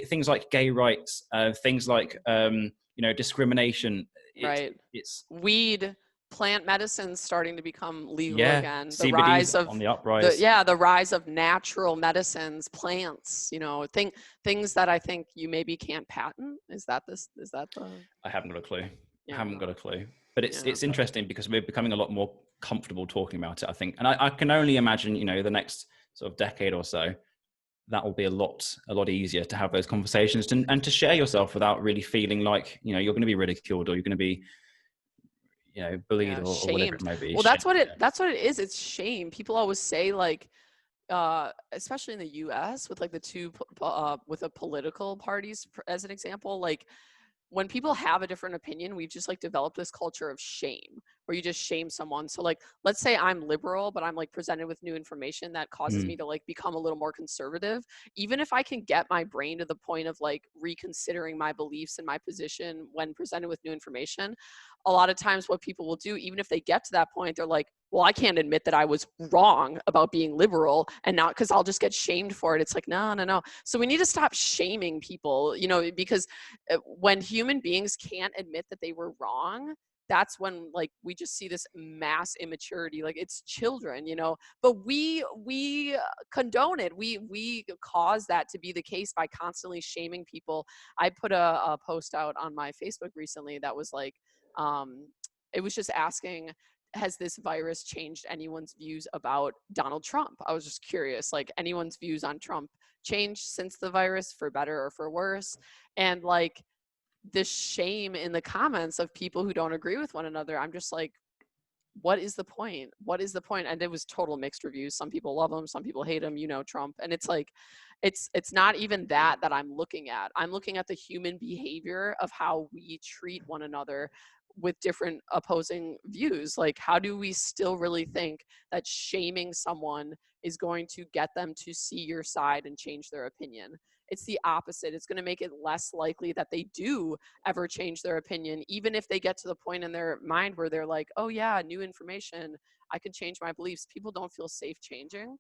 Speaker 2: things like gay rights, things like you know, discrimination. It's
Speaker 3: weed. Plant medicine's starting to become legal again. The
Speaker 2: CBD's
Speaker 3: rise of
Speaker 2: on the uprise.
Speaker 3: The rise of natural medicines, plants. You know, things that I think you maybe can't patent. Is that the?
Speaker 2: I haven't got a clue.
Speaker 3: Yeah.
Speaker 2: I haven't got a clue. But it's interesting because we're becoming a lot more comfortable talking about it, I think. And I can only imagine, you know, the next sort of decade or so, that will be a lot easier to have those conversations and to share yourself without really feeling like, you know, you're going to be ridiculed or you're going to be, you know, bullied or whatever it may be.
Speaker 3: Well, that's what it is. It's shame. People always say like, especially in the US with like the two, with the political parties as an example, like when people have a different opinion, we've just like developed this culture of shame where you just shame someone. So like, let's say I'm liberal, but I'm like presented with new information that causes me to like become a little more conservative. Even if I can get my brain to the point of like reconsidering my beliefs and my position when presented with new information, a lot of times what people will do, even if they get to that point, they're like, well, I can't admit that I was wrong about being liberal, and not because I'll just get shamed for it. It's like, no, no, no. So we need to stop shaming people, you know, because when human beings can't admit that they were wrong, that's when like we just see this mass immaturity. Like, it's children, you know, but we condone it. We cause that to be the case by constantly shaming people. I put a post out on my Facebook recently that was like, it was just asking, has this virus changed anyone's views about Donald Trump? I was just curious, like, anyone's views on Trump changed since the virus, for better or for worse? And like, the shame in the comments of people who don't agree with one another, I'm just like, what is the point? What is the point? And it was total mixed reviews. Some people love him, some people hate him, you know, Trump. And it's like, it's not even that I'm looking at. I'm looking at the human behavior of how we treat one another with different opposing views. Like, how do we still really think that shaming someone is going to get them to see your side and change their opinion? It's the opposite. It's going to make it less likely that they do ever change their opinion, even if they get to the point in their mind where they're like, oh yeah, new information, I could change my beliefs. People don't feel safe changing.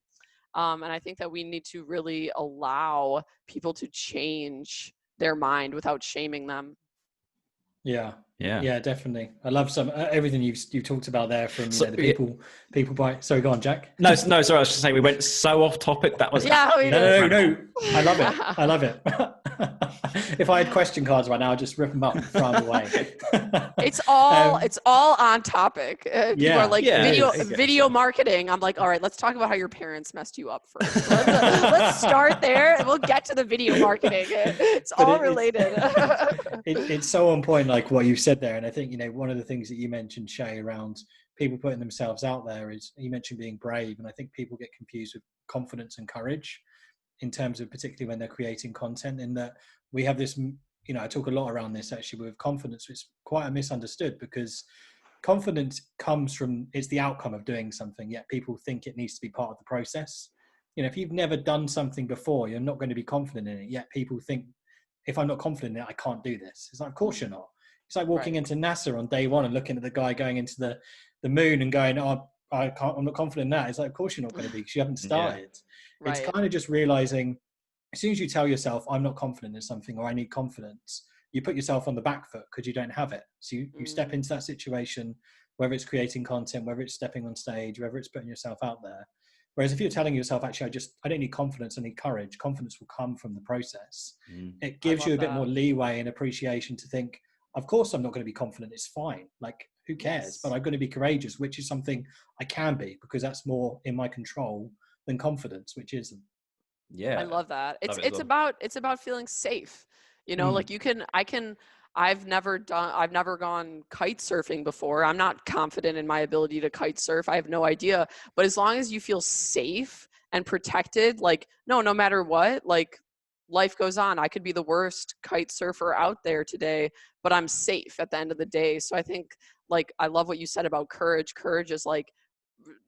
Speaker 3: And I think that we need to really allow people to change their mind without shaming them.
Speaker 1: Yeah, definitely. I love everything you talked about there, from the people by. Sorry, go on, Jack.
Speaker 2: No, sorry. I was just saying we went so off topic. That was
Speaker 3: no.
Speaker 1: I love it. I love it. If I had question cards right now, I'd just rip them up and throw them away.
Speaker 3: It's all on topic. People are like, video marketing. I'm like, all right, let's talk about how your parents messed you up first. Let's start there, and we'll get to the video marketing. It's all related.
Speaker 1: It's so on point, like what you've said there. And I think, you know, one of the things that you mentioned, Shay, around people putting themselves out there is, you mentioned being brave. And I think people get confused with confidence and courage in terms of, particularly when they're creating content, in that we have this, you know, I talk a lot around this actually with confidence. It's quite a misunderstood, because confidence comes from, it's the outcome of doing something, yet people think it needs to be part of the process. You know, if you've never done something before, you're not going to be confident in it, yet people think, if I'm not confident in it, I can't do this. It's like, of course you're not. It's like walking into NASA on day one and looking at the guy going into the moon and going, oh, I'm not confident in that. It's like, of course you're not going to be, because you haven't started. Yeah. It's kind of just realizing, as soon as you tell yourself, I'm not confident in something, or I need confidence, you put yourself on the back foot because you don't have it. So you step into that situation, whether it's creating content, whether it's stepping on stage, whether it's putting yourself out there. Whereas if you're telling yourself, actually, I don't need confidence, I need courage, confidence will come from the process. It gives you a bit more leeway and appreciation to think, of course I'm not going to be confident, it's fine. Like, who cares? Yes. But I'm going to be courageous, which is something I can be, because that's more in my control than confidence, which isn't.
Speaker 2: Yeah,
Speaker 3: I love that. It's about feeling safe. You know, like I've never gone kite surfing before. I'm not confident in my ability to kite surf. I have no idea. But as long as you feel safe and protected, like, no matter what, like, life goes on. I could be the worst kite surfer out there today, but I'm safe at the end of the day. So I think, like, I love what you said about courage. Courage is like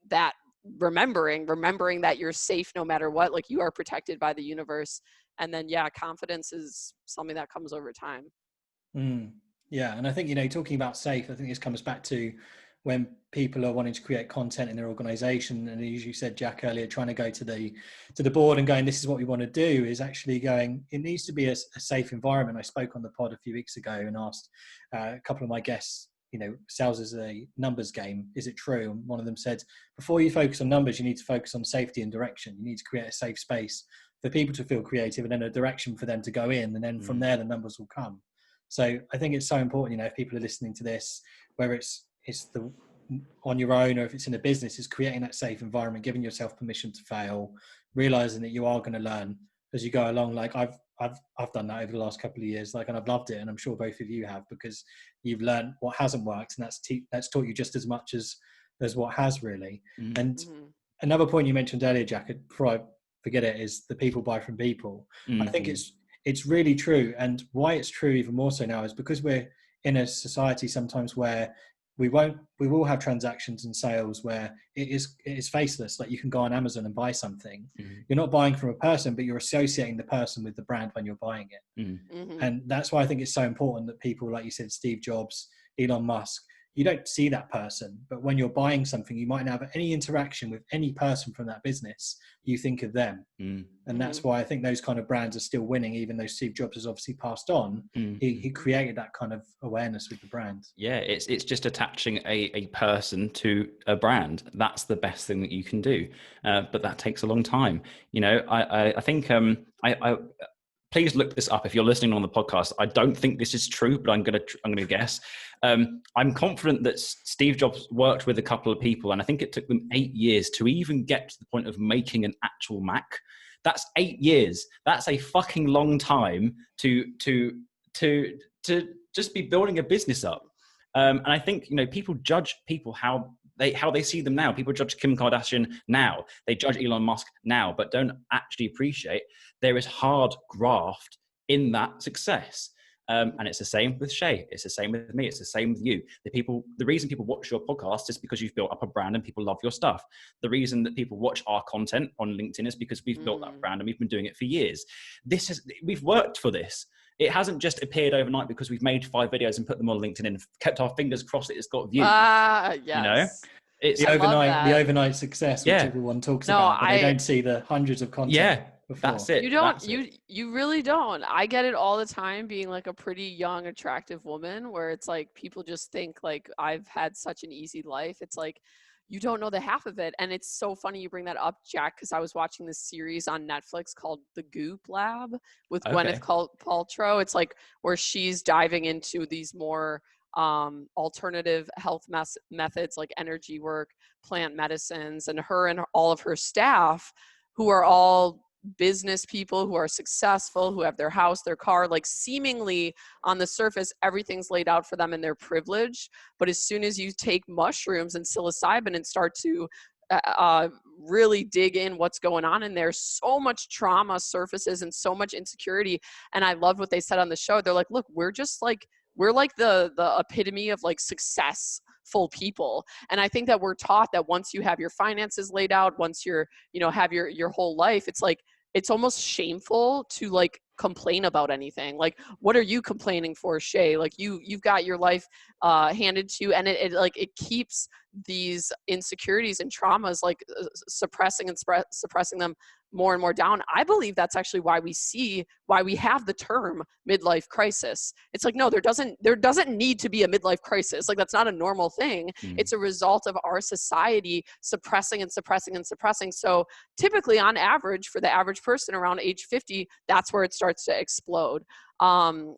Speaker 3: that, remembering that you're safe no matter what, like, you are protected by the universe. And then, confidence is something that comes over time.
Speaker 1: Yeah. And I think, you know, talking about safe, I think this comes back to when people are wanting to create content in their organization, and as you said, Jack, earlier, trying to go to the board and going, this is what we want to do, is actually going, it needs to be a safe environment. I spoke on the pod a few weeks ago and asked a couple of my guests, you know, sales is a numbers game, is it true? And one of them said, before you focus on numbers, you need to focus on safety and direction. You need to create a safe space for people to feel creative, and then a direction for them to go in, and then from there the numbers will come. So I think it's so important, you know, if people are listening to this, whether it's on your own or if it's in a business, is creating that safe environment, giving yourself permission to fail, realizing that you are going to learn as you go along. Like I've done that over the last couple of years, like, and I've loved it, and I'm sure both of you have, because you've learned what hasn't worked, and that's taught you just as much as what has, really. And another point you mentioned earlier, Jack, before I forget it, is the people buy from people. I think it's really true, and why it's true even more so now is because we're in a society sometimes where we will have transactions and sales where it is faceless. Like you can go on Amazon and buy something. You're not buying from a person, but you're associating the person with the brand when you're buying it. And that's why I think it's so important that people, like you said, Steve Jobs, Elon Musk, you don't see that person, but when you're buying something, you might not have any interaction with any person from that business. You think of them. And that's why I think those kind of brands are still winning, even though Steve Jobs has obviously passed on. He created that kind of awareness with the brand.
Speaker 2: Yeah, it's just attaching a person to a brand. That's the best thing that you can do. But that takes a long time. You know, I think please look this up if you're listening on the podcast. I don't think this is true, but I'm gonna guess. I'm confident that Steve Jobs worked with a couple of people, and I think it took them 8 years to even get to the point of making an actual Mac. That's 8 years. That's a fucking long time to just be building a business up. And I think, you know, people judge people how they see them now. People judge Kim Kardashian now. They judge Elon Musk now, but don't actually appreciate there is hard graft in that success. And it's the same with Shay. It's the same with me. It's the same with you. The reason people watch your podcast is because you've built up a brand and people love your stuff. The reason that people watch our content on LinkedIn is because we've built that brand and we've been doing it for years. We've worked for this. It hasn't just appeared overnight because we've made 5 videos and put them on LinkedIn and kept our fingers crossed that it's got views.
Speaker 3: Yes.
Speaker 2: You know, it's
Speaker 1: the overnight success, which everyone talks about, but they don't see the hundreds of content. Before.
Speaker 2: That's it.
Speaker 3: You really don't. I get it all the time being like a pretty young, attractive woman where it's like people just think like I've had such an easy life. It's like, you don't know the half of it. And it's so funny you bring that up, Jack, because I was watching this series on Netflix called The Goop Lab with Gwyneth Paltrow. It's like where she's diving into these more alternative health methods like energy work, plant medicines, and her and all of her staff who are all business people who are successful, who have their house, their car, like seemingly on the surface, everything's laid out for them and they're privileged. But as soon as you take mushrooms and psilocybin and start to really dig in what's going on in there, so much trauma surfaces and so much insecurity. And I love what they said on the show. They're like, look, we're like the epitome of like successful people. And I think that we're taught that once you have your finances laid out, once you're, you know, have your whole life, it's like, it's almost shameful to like complain about anything. Like, what are you complaining for, Shay? Like you've got your life handed to you, and it keeps these insecurities and traumas like suppressing them more and more down. I believe that's actually why we have the term midlife crisis. It's like, no, there doesn't need to be a midlife crisis. Like, that's not a normal thing. It's a result of our society suppressing and suppressing and suppressing. So typically on average, for the average person around age 50, that's where it starts to explode.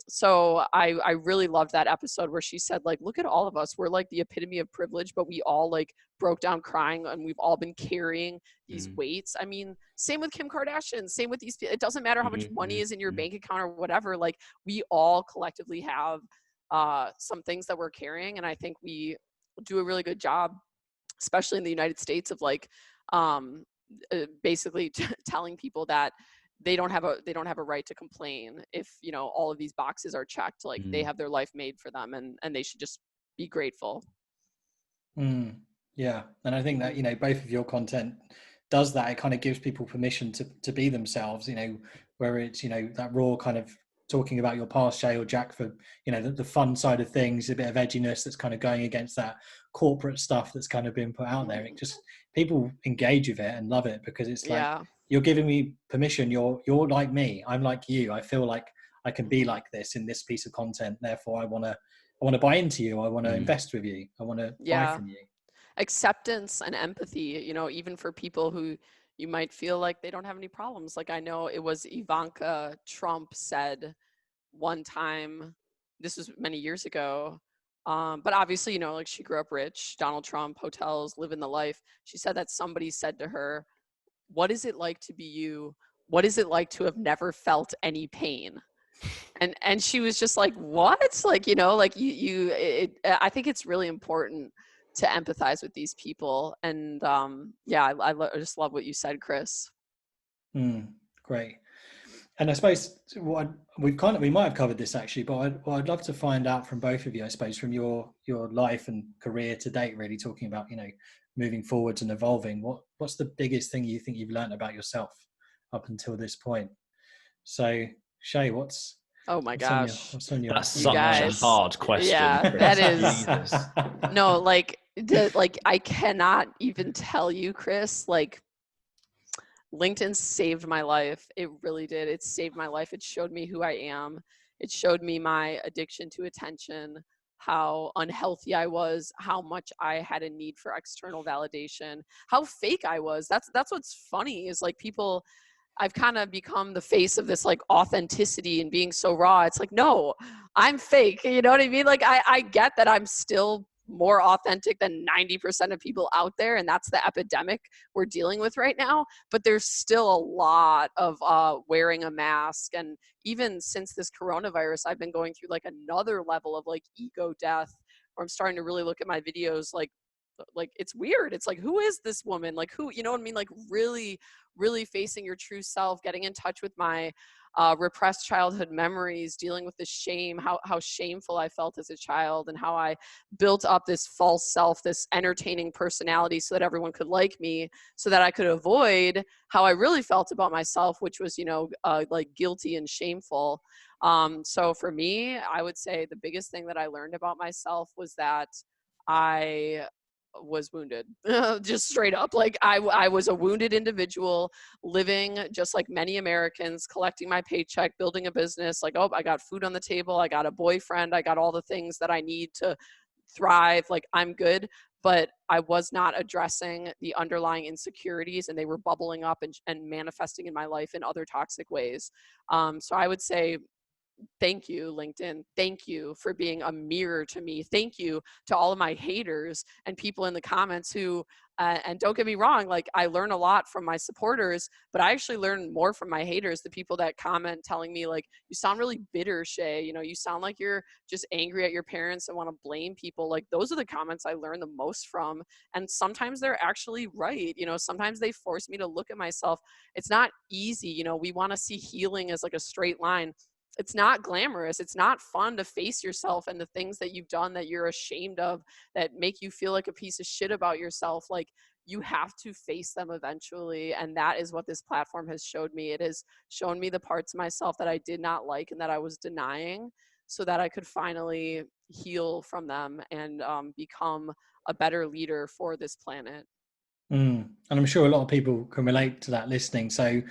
Speaker 3: So I really loved that episode where she said, like, look at all of us. We're like the epitome of privilege, but we all like broke down crying and we've all been carrying these weights. I mean, same with Kim Kardashian, same with these people. It doesn't matter how much money is in your bank account or whatever. Like, we all collectively have some things that we're carrying. And I think we do a really good job, especially in the United States, of like basically telling people that they don't have a right to complain if, you know, all of these boxes are checked. Like they have their life made for them, and they should just be grateful.
Speaker 1: Yeah. And I think that, you know, both of your content does that. It kind of gives people permission to be themselves, you know, where it's, you know, that raw kind of talking about your past, Shay or Jack, for, you know, the fun side of things, a bit of edginess that's kind of going against that corporate stuff that's kind of been put out there. It just, people engage with it and love it because it's like, you're giving me permission. You're like me. I'm like you. I feel like I can be like this in this piece of content. Therefore, I want to buy into you. I want to invest with you. I want to buy from you.
Speaker 3: Acceptance and empathy, you know, even for people who you might feel like they don't have any problems. Like, I know it was Ivanka Trump said one time, this was many years ago, but obviously, you know, like, she grew up rich, Donald Trump, hotels, living the life. She said that somebody said to her, what is it like to be you? What is it like to have never felt any pain? And she was just like, what? Like, you know, like I think it's really important to empathize with these people. And I just love what you said, Chris.
Speaker 1: Great. And I suppose we might have covered this actually, but what I'd love to find out from both of you, I suppose, from your life and career to date, really talking about, moving forwards and evolving. What's the biggest thing you think you've learned about yourself up until this point? So Shay,
Speaker 3: Oh my
Speaker 1: what's on
Speaker 3: gosh.
Speaker 1: what's on your
Speaker 2: That's
Speaker 3: You
Speaker 2: such a
Speaker 3: guys.
Speaker 2: hard question.
Speaker 3: Yeah,
Speaker 2: Chris.
Speaker 3: that is.
Speaker 2: Jesus.
Speaker 3: No, like I cannot even tell you, Chris, like LinkedIn saved my life. It really did. It saved my life. It showed me who I am. It showed me my addiction to attention, how unhealthy I was, how much I had a need for external validation, how fake I was. That's what's funny is like people, I've kind of become the face of this like authenticity and being so raw. It's like, no, I'm fake. You know what I mean? Like I get that I'm still more authentic than 90% of people out there. And that's the epidemic we're dealing with right now. But there's still a lot of wearing a mask. And even since this coronavirus, I've been going through like another level of like ego death, where I'm starting to really look at my videos like it's weird. It's like, who is this woman? Like who, you know what I mean? Like really facing your true self, getting in touch with my repressed childhood memories, dealing with the shame, how shameful I felt as a child, and how I built up this false self, this entertaining personality so that everyone could like me, so that I could avoid how I really felt about myself, which was, like guilty and shameful. So for me, I would say the biggest thing that I learned about myself was that I was wounded. Just straight up, like I was a wounded individual living just like many Americans, collecting my paycheck, building a business, like, oh, I got food on the table, I got a boyfriend, I got all the things that I need to thrive, like I'm good. But I was not addressing the underlying insecurities, and they were bubbling up and manifesting in my life in other toxic ways. So I would say, thank you, LinkedIn. Thank you for being a mirror to me. Thank you to all of my haters and people in the comments who, and don't get me wrong, like I learn a lot from my supporters, but I actually learn more from my haters, the people that comment telling me like, you sound really bitter, Shay. You sound like you're just angry at your parents and want to blame people. Like those are the comments I learn the most from. And sometimes they're actually right. Sometimes they force me to look at myself. It's not easy. We want to see healing as like a straight line. It's not glamorous. It's not fun to face yourself and the things that you've done that you're ashamed of, that make you feel like a piece of shit about yourself. Like you have to face them eventually. And that is what this platform has showed me. It has shown me the parts of myself that I did not like and that I was denying, so that I could finally heal from them and become a better leader for this planet.
Speaker 1: And I'm sure a lot of people can relate to that listening. So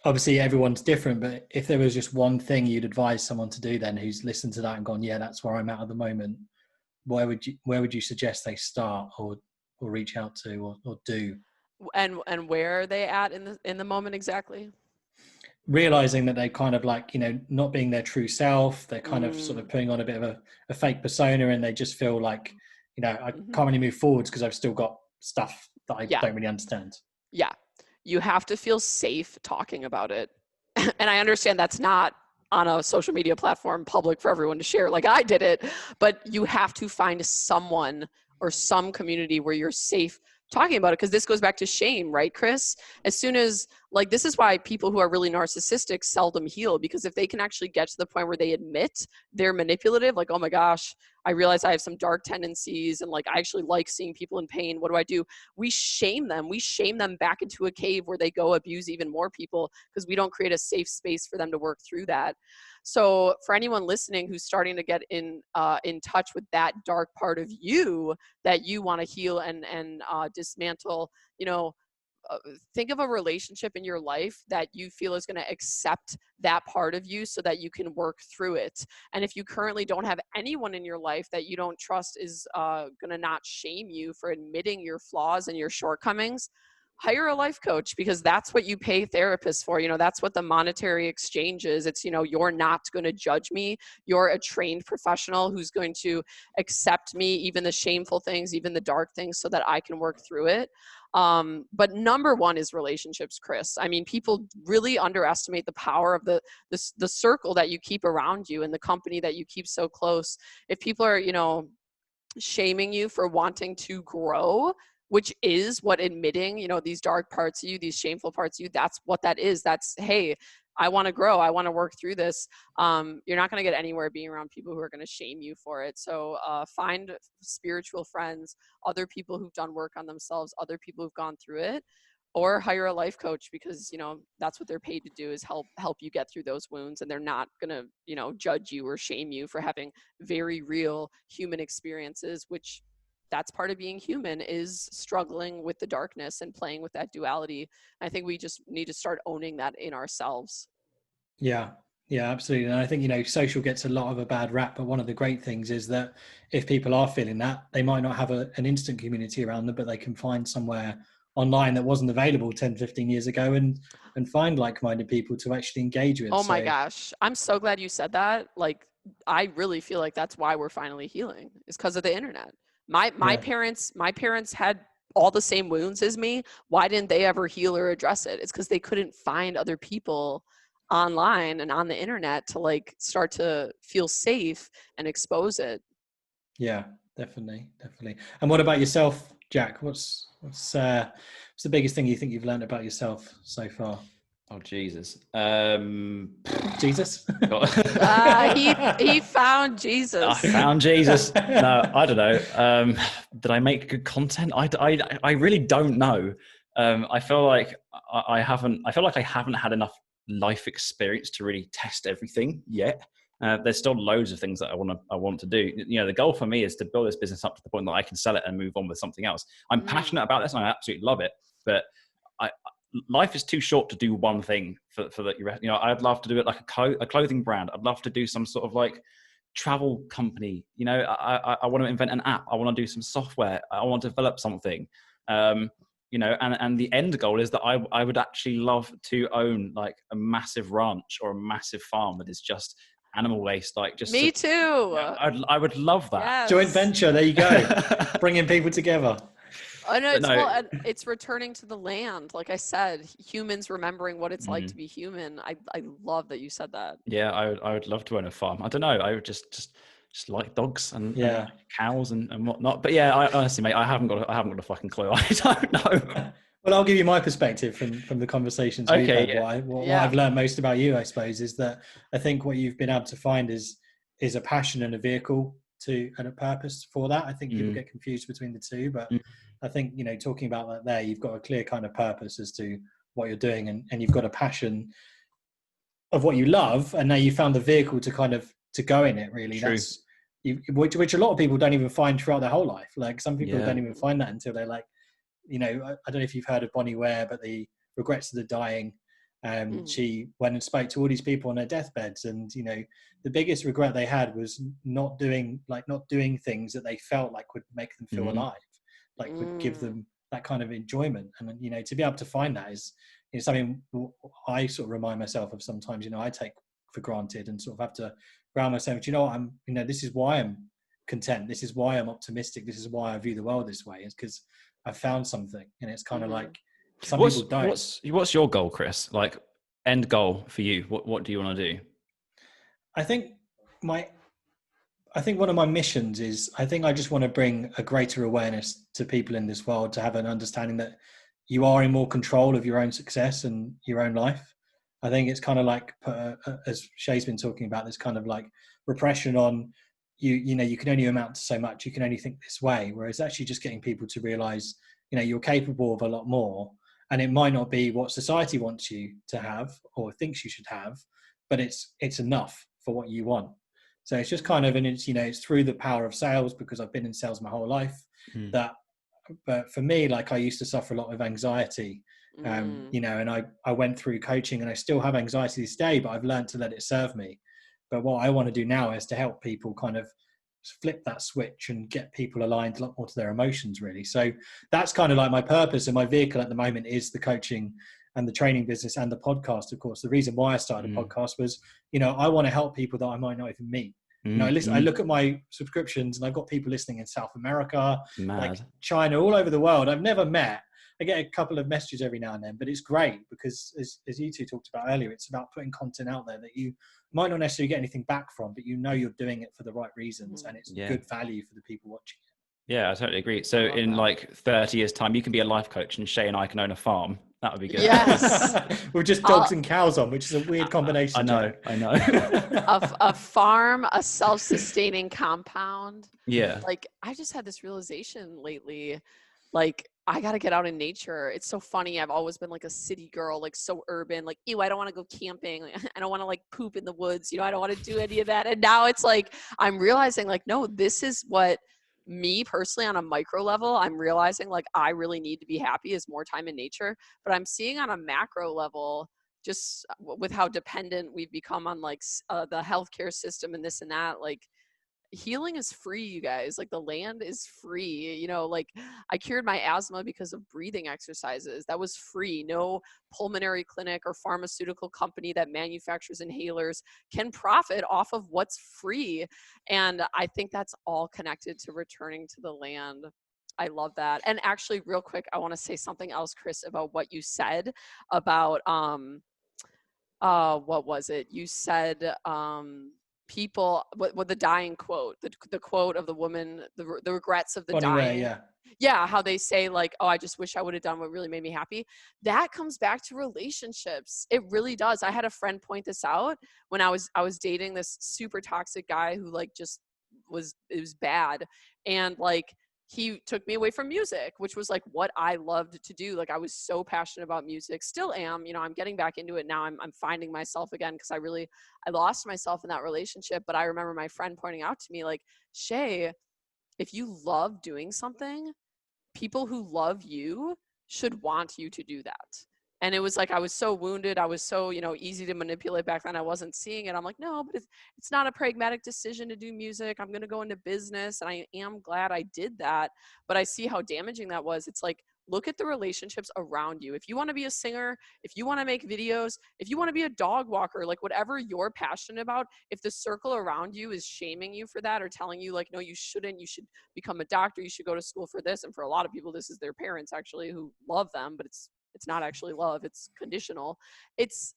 Speaker 1: obviously everyone's different, but if there was just one thing you'd advise someone to do then who's listened to that and gone, yeah, that's where I'm at the moment, where would you suggest they start or reach out to or do?
Speaker 3: And where are they at in the moment exactly?
Speaker 1: Realizing that they kind of like, not being their true self, they're kind of sort of putting on a bit of a fake persona, and they just feel like, I can't really move forwards because I've still got stuff that I don't really understand.
Speaker 3: Yeah. You have to feel safe talking about it. And I understand that's not on a social media platform public for everyone to share like I did it, but you have to find someone or some community where you're safe talking about it, because this goes back to shame, right, Chris? As soon as, like, this is why people who are really narcissistic seldom heal, because if they can actually get to the point where they admit they're manipulative, like, oh my gosh, I realize I have some dark tendencies and like I actually like seeing people in pain, what do? We shame them back into a cave where they go abuse even more people, because we don't create a safe space for them to work through that. So for anyone listening who's starting to get in touch with that dark part of you that you want to heal and dismantle, think of a relationship in your life that you feel is going to accept that part of you so that you can work through it. And if you currently don't have anyone in your life that you don't trust is going to not shame you for admitting your flaws and your shortcomings, hire a life coach, because that's what you pay therapists for. That's what the monetary exchange is. It's, you're not going to judge me. You're a trained professional who's going to accept me, even the shameful things, even the dark things, so that I can work through it. But number one is relationships, Chris. I mean, people really underestimate the power of the circle that you keep around you and the company that you keep so close. If people are, shaming you for wanting to grow, which is what admitting, these dark parts of you, these shameful parts of you, that's what that is. That's, hey, I want to grow. I want to work through this. You're not going to get anywhere being around people who are going to shame you for it. So find spiritual friends, other people who've done work on themselves, other people who've gone through it, or hire a life coach, because, you know, that's what they're paid to do, is help you get through those wounds. And they're not going to, you know, judge you or shame you for having very real human experiences, which that's part of being human, is struggling with the darkness and playing with that duality. I think we just need to start owning that in ourselves.
Speaker 1: Yeah, yeah, absolutely. And I think, you know, social gets a lot of a bad rap, but one of the great things is that if people are feeling that, they might not have an instant community around them, but they can find somewhere online that wasn't available 10, 15 years ago, and find like-minded people to actually engage with.
Speaker 3: Oh my
Speaker 1: So
Speaker 3: gosh. I'm so glad you said that. Like, I really feel like that's why we're finally healing, is because of the internet. My
Speaker 1: yeah,
Speaker 3: parents had all the same wounds as me. Why didn't they ever heal or address it? It's because they couldn't find other people online and on the internet to like start to feel safe and expose it.
Speaker 1: yeah, definitely. And what about yourself, Jack? What's the biggest thing you think you've learned about yourself so far?
Speaker 2: Oh, Jesus.
Speaker 1: Jesus?
Speaker 3: He found
Speaker 2: I
Speaker 3: Jesus.
Speaker 2: found Jesus. No, I don't know. Did I make good content? I really don't know. I feel like I haven't had enough life experience to really test everything yet. There's still loads of things that I want to do. You know, the goal for me is to build this business up to the point that I can sell it and move on with something else. I'm passionate about this and I absolutely love it, but life is too short to do one thing for that. You know, I'd love to do it like a clothing brand. I'd love to do some sort of like travel company. You know, I want to invent an app. I want to do some software. I want to develop something. You know, and the end goal is that I would actually love to own like a massive ranch or a massive farm that is just animal waste. Like just
Speaker 3: Me too.
Speaker 2: I would love that.
Speaker 3: Yes.
Speaker 1: Joint venture, there you go. Bringing people together.
Speaker 3: And it's,
Speaker 2: no.
Speaker 3: well, and it's returning to the land. Like I said, humans remembering what it's like to be human. I love that you said that.
Speaker 2: Yeah, I would love to own a farm. I don't know. I would just like dogs and cows and whatnot. But yeah, I honestly, mate, I haven't got a fucking clue. I don't know.
Speaker 1: Well, I'll give you my perspective from the conversations we've had.
Speaker 2: Yeah.
Speaker 1: What I've learned most about you, I suppose, is that I think what you've been able to find is a passion and a vehicle and a purpose for that. I think people get confused between the two, but I think, you know, talking about that there, you've got a clear kind of purpose as to what you're doing, and you've got a passion of what you love, and now you found the vehicle to kind of to go in it. Really,
Speaker 2: True.
Speaker 1: that's which a lot of people don't even find throughout their whole life. Like some people don't even find that until they're like, you know, I don't know if you've heard of Bonnie Ware, but the Regrets of the Dying. She went and spoke to all these people on their deathbeds, and you know, the biggest regret they had was not doing things that they felt like would make them feel alive, like would give them that kind of enjoyment. And you know, to be able to find that is something I sort of remind myself of sometimes. You know, I take for granted and sort of have to ground myself. Do you know what, this is why I'm content. This is why I'm optimistic. This is why I view the world this way. Is because I found something, and it's kind of like some people don't.
Speaker 2: What's your goal, Chris? Like end goal for you? What do you want to do?
Speaker 1: I think one of my missions is I just want to bring a greater awareness to people in this world, to have an understanding that you are in more control of your own success and your own life. I think it's kind of like, as Shay's been talking about, this kind of like repression on you. You know, you can only amount to so much. You can only think this way. Whereas actually just getting people to realize, you know, you're capable of a lot more. And it might not be what society wants you to have or thinks you should have, but it's enough for what you want. So it's just kind of, and it's, you know, it's through the power of sales, because I've been in sales my whole life. But for me, like I used to suffer a lot of anxiety, you know, and I went through coaching, and I still have anxiety this day, but I've learned to let it serve me. But what I want to do now is to help people kind of flip that switch and get people aligned a lot more to their emotions, really. So that's kind of like my purpose, and my vehicle at the moment is the coaching and the training business and the podcast. Of course, the reason why I started a podcast was, you know, I want to help people that I might not even meet. You know, I look at my subscriptions, and I've got people listening in South America, like China, all over the world. I've never met. I get a couple of messages every now and then, but it's great because, as you two talked about earlier, it's about putting content out there that you might not necessarily get anything back from, but you know you're doing it for the right reasons, and it's good value for the people watching it.
Speaker 2: Yeah, I totally agree. So in like 30 years' time, you can be a life coach, and Shay and I can own a farm, That would be good.
Speaker 3: Yes.
Speaker 1: With just dogs and cows on, which is a weird combination.
Speaker 2: I know.
Speaker 3: A farm, a self-sustaining compound.
Speaker 2: Yeah.
Speaker 3: Like, I just had this realization lately, like, I got to get out in nature. It's so funny. I've always been like a city girl, like so urban, like, ew, I don't want to go camping. I don't want to like poop in the woods. I don't want to do any of that. And now it's like, I'm realizing like, no, this is what me personally on a micro level, I'm realizing like I really need to be happy is more time in nature. But I'm seeing on a macro level, just with how dependent we've become on like the healthcare system and this and that, like, healing is free, you guys. Like, the land is free. Like, I cured my asthma because of breathing exercises. That was free. No pulmonary clinic or pharmaceutical company that manufactures inhalers can profit off of what's free. And I think that's all connected to returning to the land. I love that. And actually, real quick, I want to say something else, Chris, about what you said about what was it? You said people, what the dying quote, the quote of the woman, the regrets of the
Speaker 1: Bonnie
Speaker 3: dying.
Speaker 1: Ray,
Speaker 3: Yeah, how they say like, oh, I just wish I would have done what really made me happy. That comes back to relationships. It really does. I had a friend point this out when I was dating this super toxic guy who like just it was bad. And like, he took me away from music, which was like what I loved to do. Like, I was so passionate about music, still am. I'm getting back into it now. I'm finding myself again because I lost myself in that relationship. But I remember my friend pointing out to me like, Shay, if you love doing something, people who love you should want you to do that. And it was like, I was so wounded. I was so, easy to manipulate back then. I wasn't seeing it. I'm like, no, but it's not a pragmatic decision to do music. I'm going to go into business. And I am glad I did that. But I see how damaging that was. It's like, look at the relationships around you. If you want to be a singer, if you want to make videos, if you want to be a dog walker, like whatever you're passionate about, if the circle around you is shaming you for that or telling you like, no, you shouldn't, you should become a doctor, you should go to school for this. And for a lot of people, this is their parents actually who love them, but it's not actually love, it's conditional. It's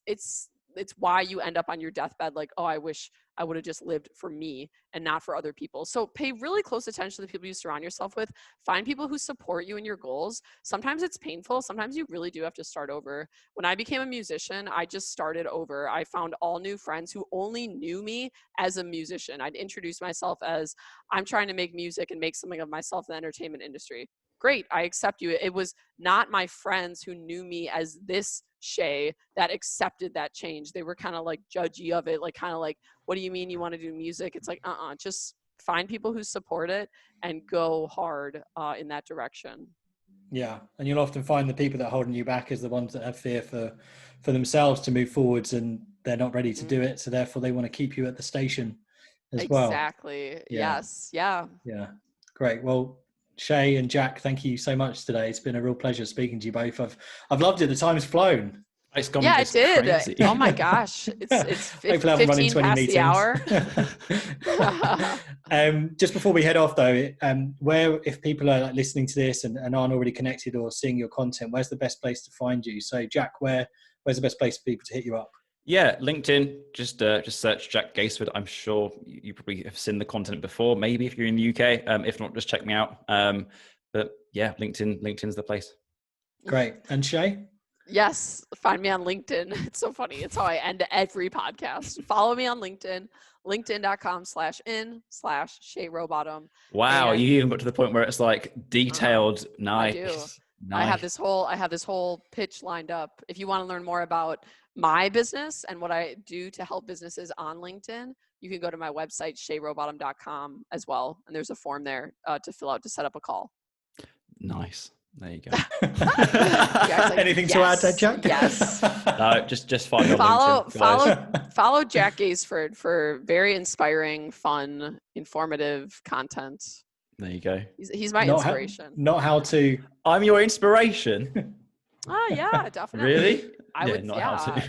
Speaker 3: why you end up on your deathbed like, oh, I wish I would have just lived for me and not for other people. So pay really close attention to the people you surround yourself with. Find people who support you in your goals. Sometimes it's painful. Sometimes you really do have to start over. When I became a musician, I just started over. I found all new friends who only knew me as a musician. I'd introduce myself as, I'm trying to make music and make something of myself in the entertainment industry. Great, I accept you. It was not my friends who knew me as this Shay that accepted that change. They were kind of like judgy of it, like kind of like, what do you mean you want to do music? It's like, just find people who support it and go hard in that direction.
Speaker 1: Yeah, and you'll often find the people that are holding you back is the ones that have fear for themselves to move forwards, and they're not ready to do it. So therefore, they want to keep you at the station as well.
Speaker 3: Exactly.
Speaker 1: Yeah.
Speaker 3: Yes. Yeah.
Speaker 1: Yeah. Great. Well, Shay and Jack, thank you so much today. It's been a real pleasure speaking to you both. I've loved it. The time's flown.
Speaker 2: It's gone.
Speaker 3: Yeah,
Speaker 2: It's
Speaker 3: it did.
Speaker 2: crazy.
Speaker 3: Oh my gosh. It's 15 past the hour.
Speaker 1: Just before we head off though, where, if people are like listening to this and aren't already connected or seeing your content, where's the best place to find you? So Jack, where's the best place for people to hit you up?
Speaker 2: Yeah, LinkedIn, just search Jack Gaisford. I'm sure you probably have seen the content before, maybe if you're in the UK. If not, just check me out. But yeah, LinkedIn's the place.
Speaker 1: Great. And Shay?
Speaker 3: Yes, find me on LinkedIn. It's so funny. It's how I end every podcast. Follow me on LinkedIn, linkedin.com/in/Shay Rowbottom.
Speaker 2: Wow,
Speaker 3: And
Speaker 2: you even got to the point where it's like detailed. Nice.
Speaker 3: I do.
Speaker 2: Nice.
Speaker 3: I have this whole pitch lined up. If you want to learn more about my business and what I do to help businesses on LinkedIn, you can go to my website, shayrowbottom.com as well. And there's a form there to fill out to set up a call.
Speaker 2: Nice. There you go.
Speaker 3: Like,
Speaker 1: anything to add there, Jack?
Speaker 3: Yes.
Speaker 2: No, just find me on LinkedIn,
Speaker 3: follow Jack Gaisford for very inspiring, fun, informative content.
Speaker 2: There you go.
Speaker 3: He's my inspiration.
Speaker 1: Not how to.
Speaker 2: I'm your inspiration.
Speaker 3: Oh yeah, definitely.
Speaker 2: Really?
Speaker 3: I would.
Speaker 2: How to.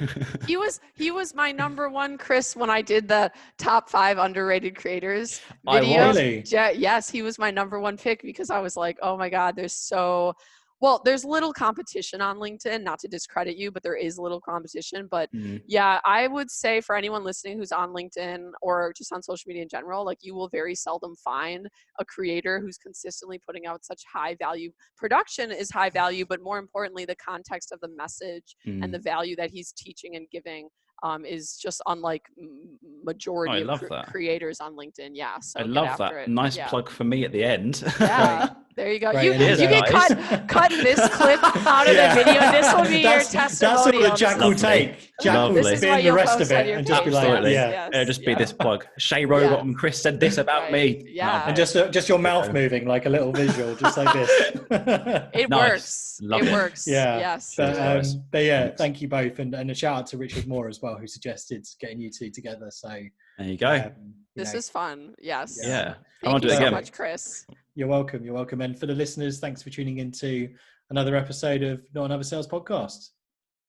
Speaker 3: He was my number one, Chris, when I did the top 5 underrated creators video.
Speaker 1: Really?
Speaker 3: Yes, he was my number one pick because I was like, oh my God, there's so Well, there's little competition on LinkedIn, not to discredit you, but there is little competition. But yeah, I would say for anyone listening who's on LinkedIn or just on social media in general, like you will very seldom find a creator who's consistently putting out such high value. Production is high value, but more importantly, the context of the message and the value that he's teaching and giving is just unlike majority of creators on LinkedIn. Yeah, so
Speaker 2: I love that.
Speaker 3: it.
Speaker 2: Nice plug for me at the end.
Speaker 3: Yeah, there you go.
Speaker 1: Right,
Speaker 3: You can cut this clip out of the video. This will be your testimonial.
Speaker 1: That's all that Jack will take. Jack will spin the rest of it and just be like,
Speaker 2: be this plug. Shay Rowbottom, Chris said this about me.
Speaker 3: Yeah,
Speaker 1: and just your mouth moving like a little visual, just like this.
Speaker 3: It works. It works.
Speaker 1: Yeah.
Speaker 3: Yes.
Speaker 1: But yeah, thank you both, and a shout out to Richard Moore as well, who suggested getting you two together. So
Speaker 2: there you go.
Speaker 3: This is fun. Yes.
Speaker 2: Yeah.
Speaker 3: Thank you so much, Chris.
Speaker 1: You're welcome. And for the listeners, thanks for tuning in to another episode of Not Another Sales Podcast.